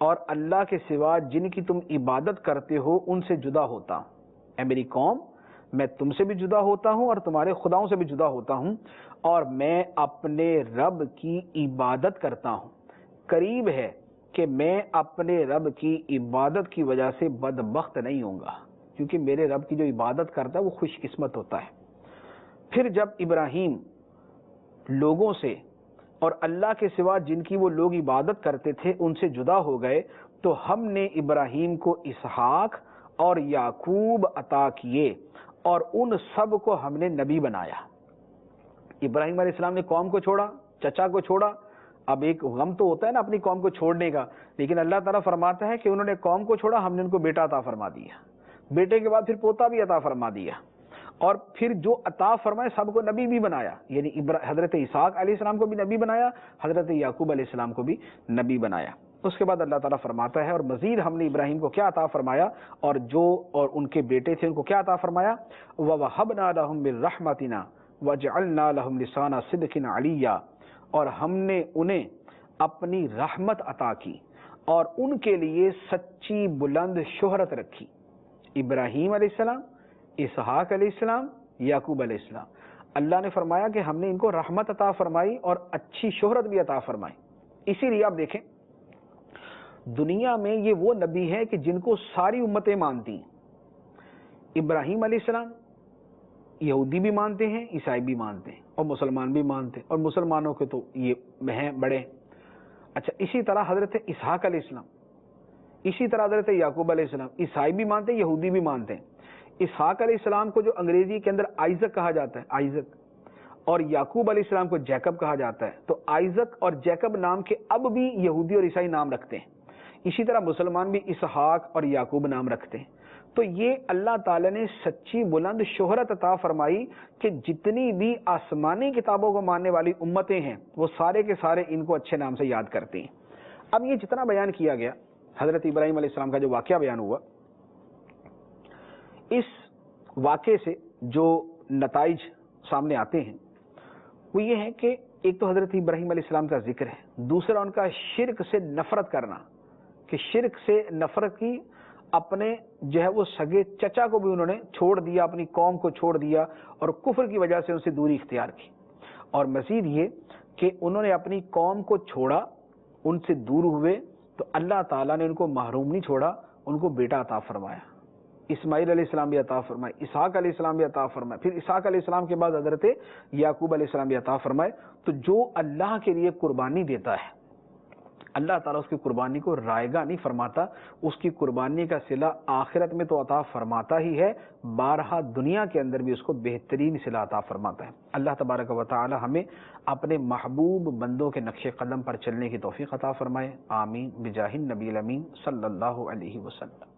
اور اللہ کے سوا جن کی تم عبادت کرتے ہو ان سے جدا ہوتا ہوں، اے میری قوم میں تم سے بھی جدا ہوتا ہوں اور تمہارے خداؤں سے بھی جدا ہوتا ہوں، اور میں اپنے رب کی عبادت کرتا ہوں، قریب ہے کہ میں اپنے رب کی عبادت کی وجہ سے بدبخت نہیں ہوں گا، کیونکہ میرے رب کی جو عبادت کرتا ہے وہ خوش قسمت ہوتا ہے۔ پھر جب ابراہیم لوگوں سے اور اللہ کے سوا جن کی وہ لوگ عبادت کرتے تھے ان سے جدا ہو گئے تو ہم نے ابراہیم کو اسحاق اور یعقوب عطا کیے اور ان سب کو ہم نے نبی بنایا۔ ابراہیم علیہ السلام نے قوم کو چھوڑا، چچا کو چھوڑا، اب ایک غم تو ہوتا ہے نا اپنی قوم کو چھوڑنے کا، لیکن اللہ تعالیٰ فرماتا ہے کہ انہوں نے قوم کو چھوڑا، ہم نے ان کو بیٹا عطا فرما دیا، بیٹے کے بعد پھر پوتا بھی عطا فرما دیا، اور پھر جو عطا فرمائے سب کو نبی بھی بنایا، یعنی حضرت اسحاق علیہ السلام کو بھی نبی بنایا، حضرت یعقوب علیہ السلام کو بھی نبی بنایا۔ اس کے بعد اللہ تعالیٰ فرماتا ہے اور مزید ہم نے ابراہیم کو کیا عطا فرمایا اور ان کے بیٹے تھے ان کو کیا عطا فرمایا، وَوَهَبْنَا لَهُم مِّن رَّحْمَتِنَا وَجَعَلْنَا لَهُمْ لِسَانَ صِدْقٍ عَلِيًّا، اور ہم نے انہیں اپنی رحمت عطا کی اور ان کے لیے سچی بلند شہرت رکھی۔ ابراہیم علیہ السلام، اسحاق علیہ السلام، یعقوب علیہ السلام، اللہ نے فرمایا کہ ہم نے ان کو رحمت عطا فرمائی اور اچھی شہرت بھی عطا فرمائی۔ اسی لیے آپ دیکھیں دنیا میں یہ وہ نبی ہیں کہ جن کو ساری امتیں مانتی ہیں۔ ابراہیم علیہ السلام یہودی بھی مانتے ہیں، عیسائی بھی مانتے ہیں اور مسلمان بھی مانتے ہیں، اور مسلمانوں کے تو یہ ہیں بڑے۔ اچھا، اسی طرح حضرت اسحاق علیہ السلام، اسی طرح حضرت یعقوب علیہ السلام، عیسائی بھی مانتے ہیں، یہودی بھی مانتے ہیں۔ اسحاق علیہ السلام کو جو انگریزی کے اندر آئزک کہا جاتا ہے، آئزک، اور یعقوب علیہ السلام کو جیکب کہا جاتا ہے، تو آئزک اور جیکب نام کے اب بھی یہودی اور عیسائی نام رکھتے ہیں۔ اسی طرح مسلمان بھی اسحاق اور یعقوب نام رکھتے ہیں۔ تو یہ اللہ تعالیٰ نے سچی بلند شہرت عطا فرمائی کہ جتنی بھی آسمانی کتابوں کو ماننے والی امتیں ہیں وہ سارے کے سارے ان کو اچھے نام سے یاد کرتے ہیں۔ اب یہ جتنا بیان کیا گیا حضرت ابراہیم علیہ السلام کا جو واقعہ بیان ہوا، اس واقعے سے جو نتائج سامنے آتے ہیں وہ یہ ہے کہ ایک تو حضرت ابراہیم علیہ السلام کا ذکر ہے، دوسرا ان کا شرک سے نفرت کرنا، کہ شرک سے نفرت کی، اپنے جو ہے وہ سگے چچا کو بھی انہوں نے چھوڑ دیا، اپنی قوم کو چھوڑ دیا اور کفر کی وجہ سے ان سے دوری اختیار کی، اور مزید یہ کہ انہوں نے اپنی قوم کو چھوڑا، ان سے دور ہوئے تو اللہ تعالیٰ نے ان کو محروم نہیں چھوڑا، ان کو بیٹا عطا فرمایا، اسماعیل علیہ السلام بھی عطا فرمائے، اسحاق علیہ السلام بھی عطا فرمائے، پھر اسحاق علیہ السلام کے بعد حضرت یعقوب علیہ السلام بھی عطا فرمائے۔ تو جو اللہ کے لیے قربانی دیتا ہے اللہ تعالیٰ اس کی قربانی کو رائگاں نہیں فرماتا، اس کی قربانی کا صلہ آخرت میں تو عطا فرماتا ہی ہے، بارہا دنیا کے اندر بھی اس کو بہترین صلہ عطا فرماتا ہے۔ اللہ تبارک و تعالی ہمیں اپنے محبوب بندوں کے نقش قدم پر چلنے کی توفیق عطا فرمائے، آمین بجاہ النبی الامین صلی اللہ علیہ وسلم۔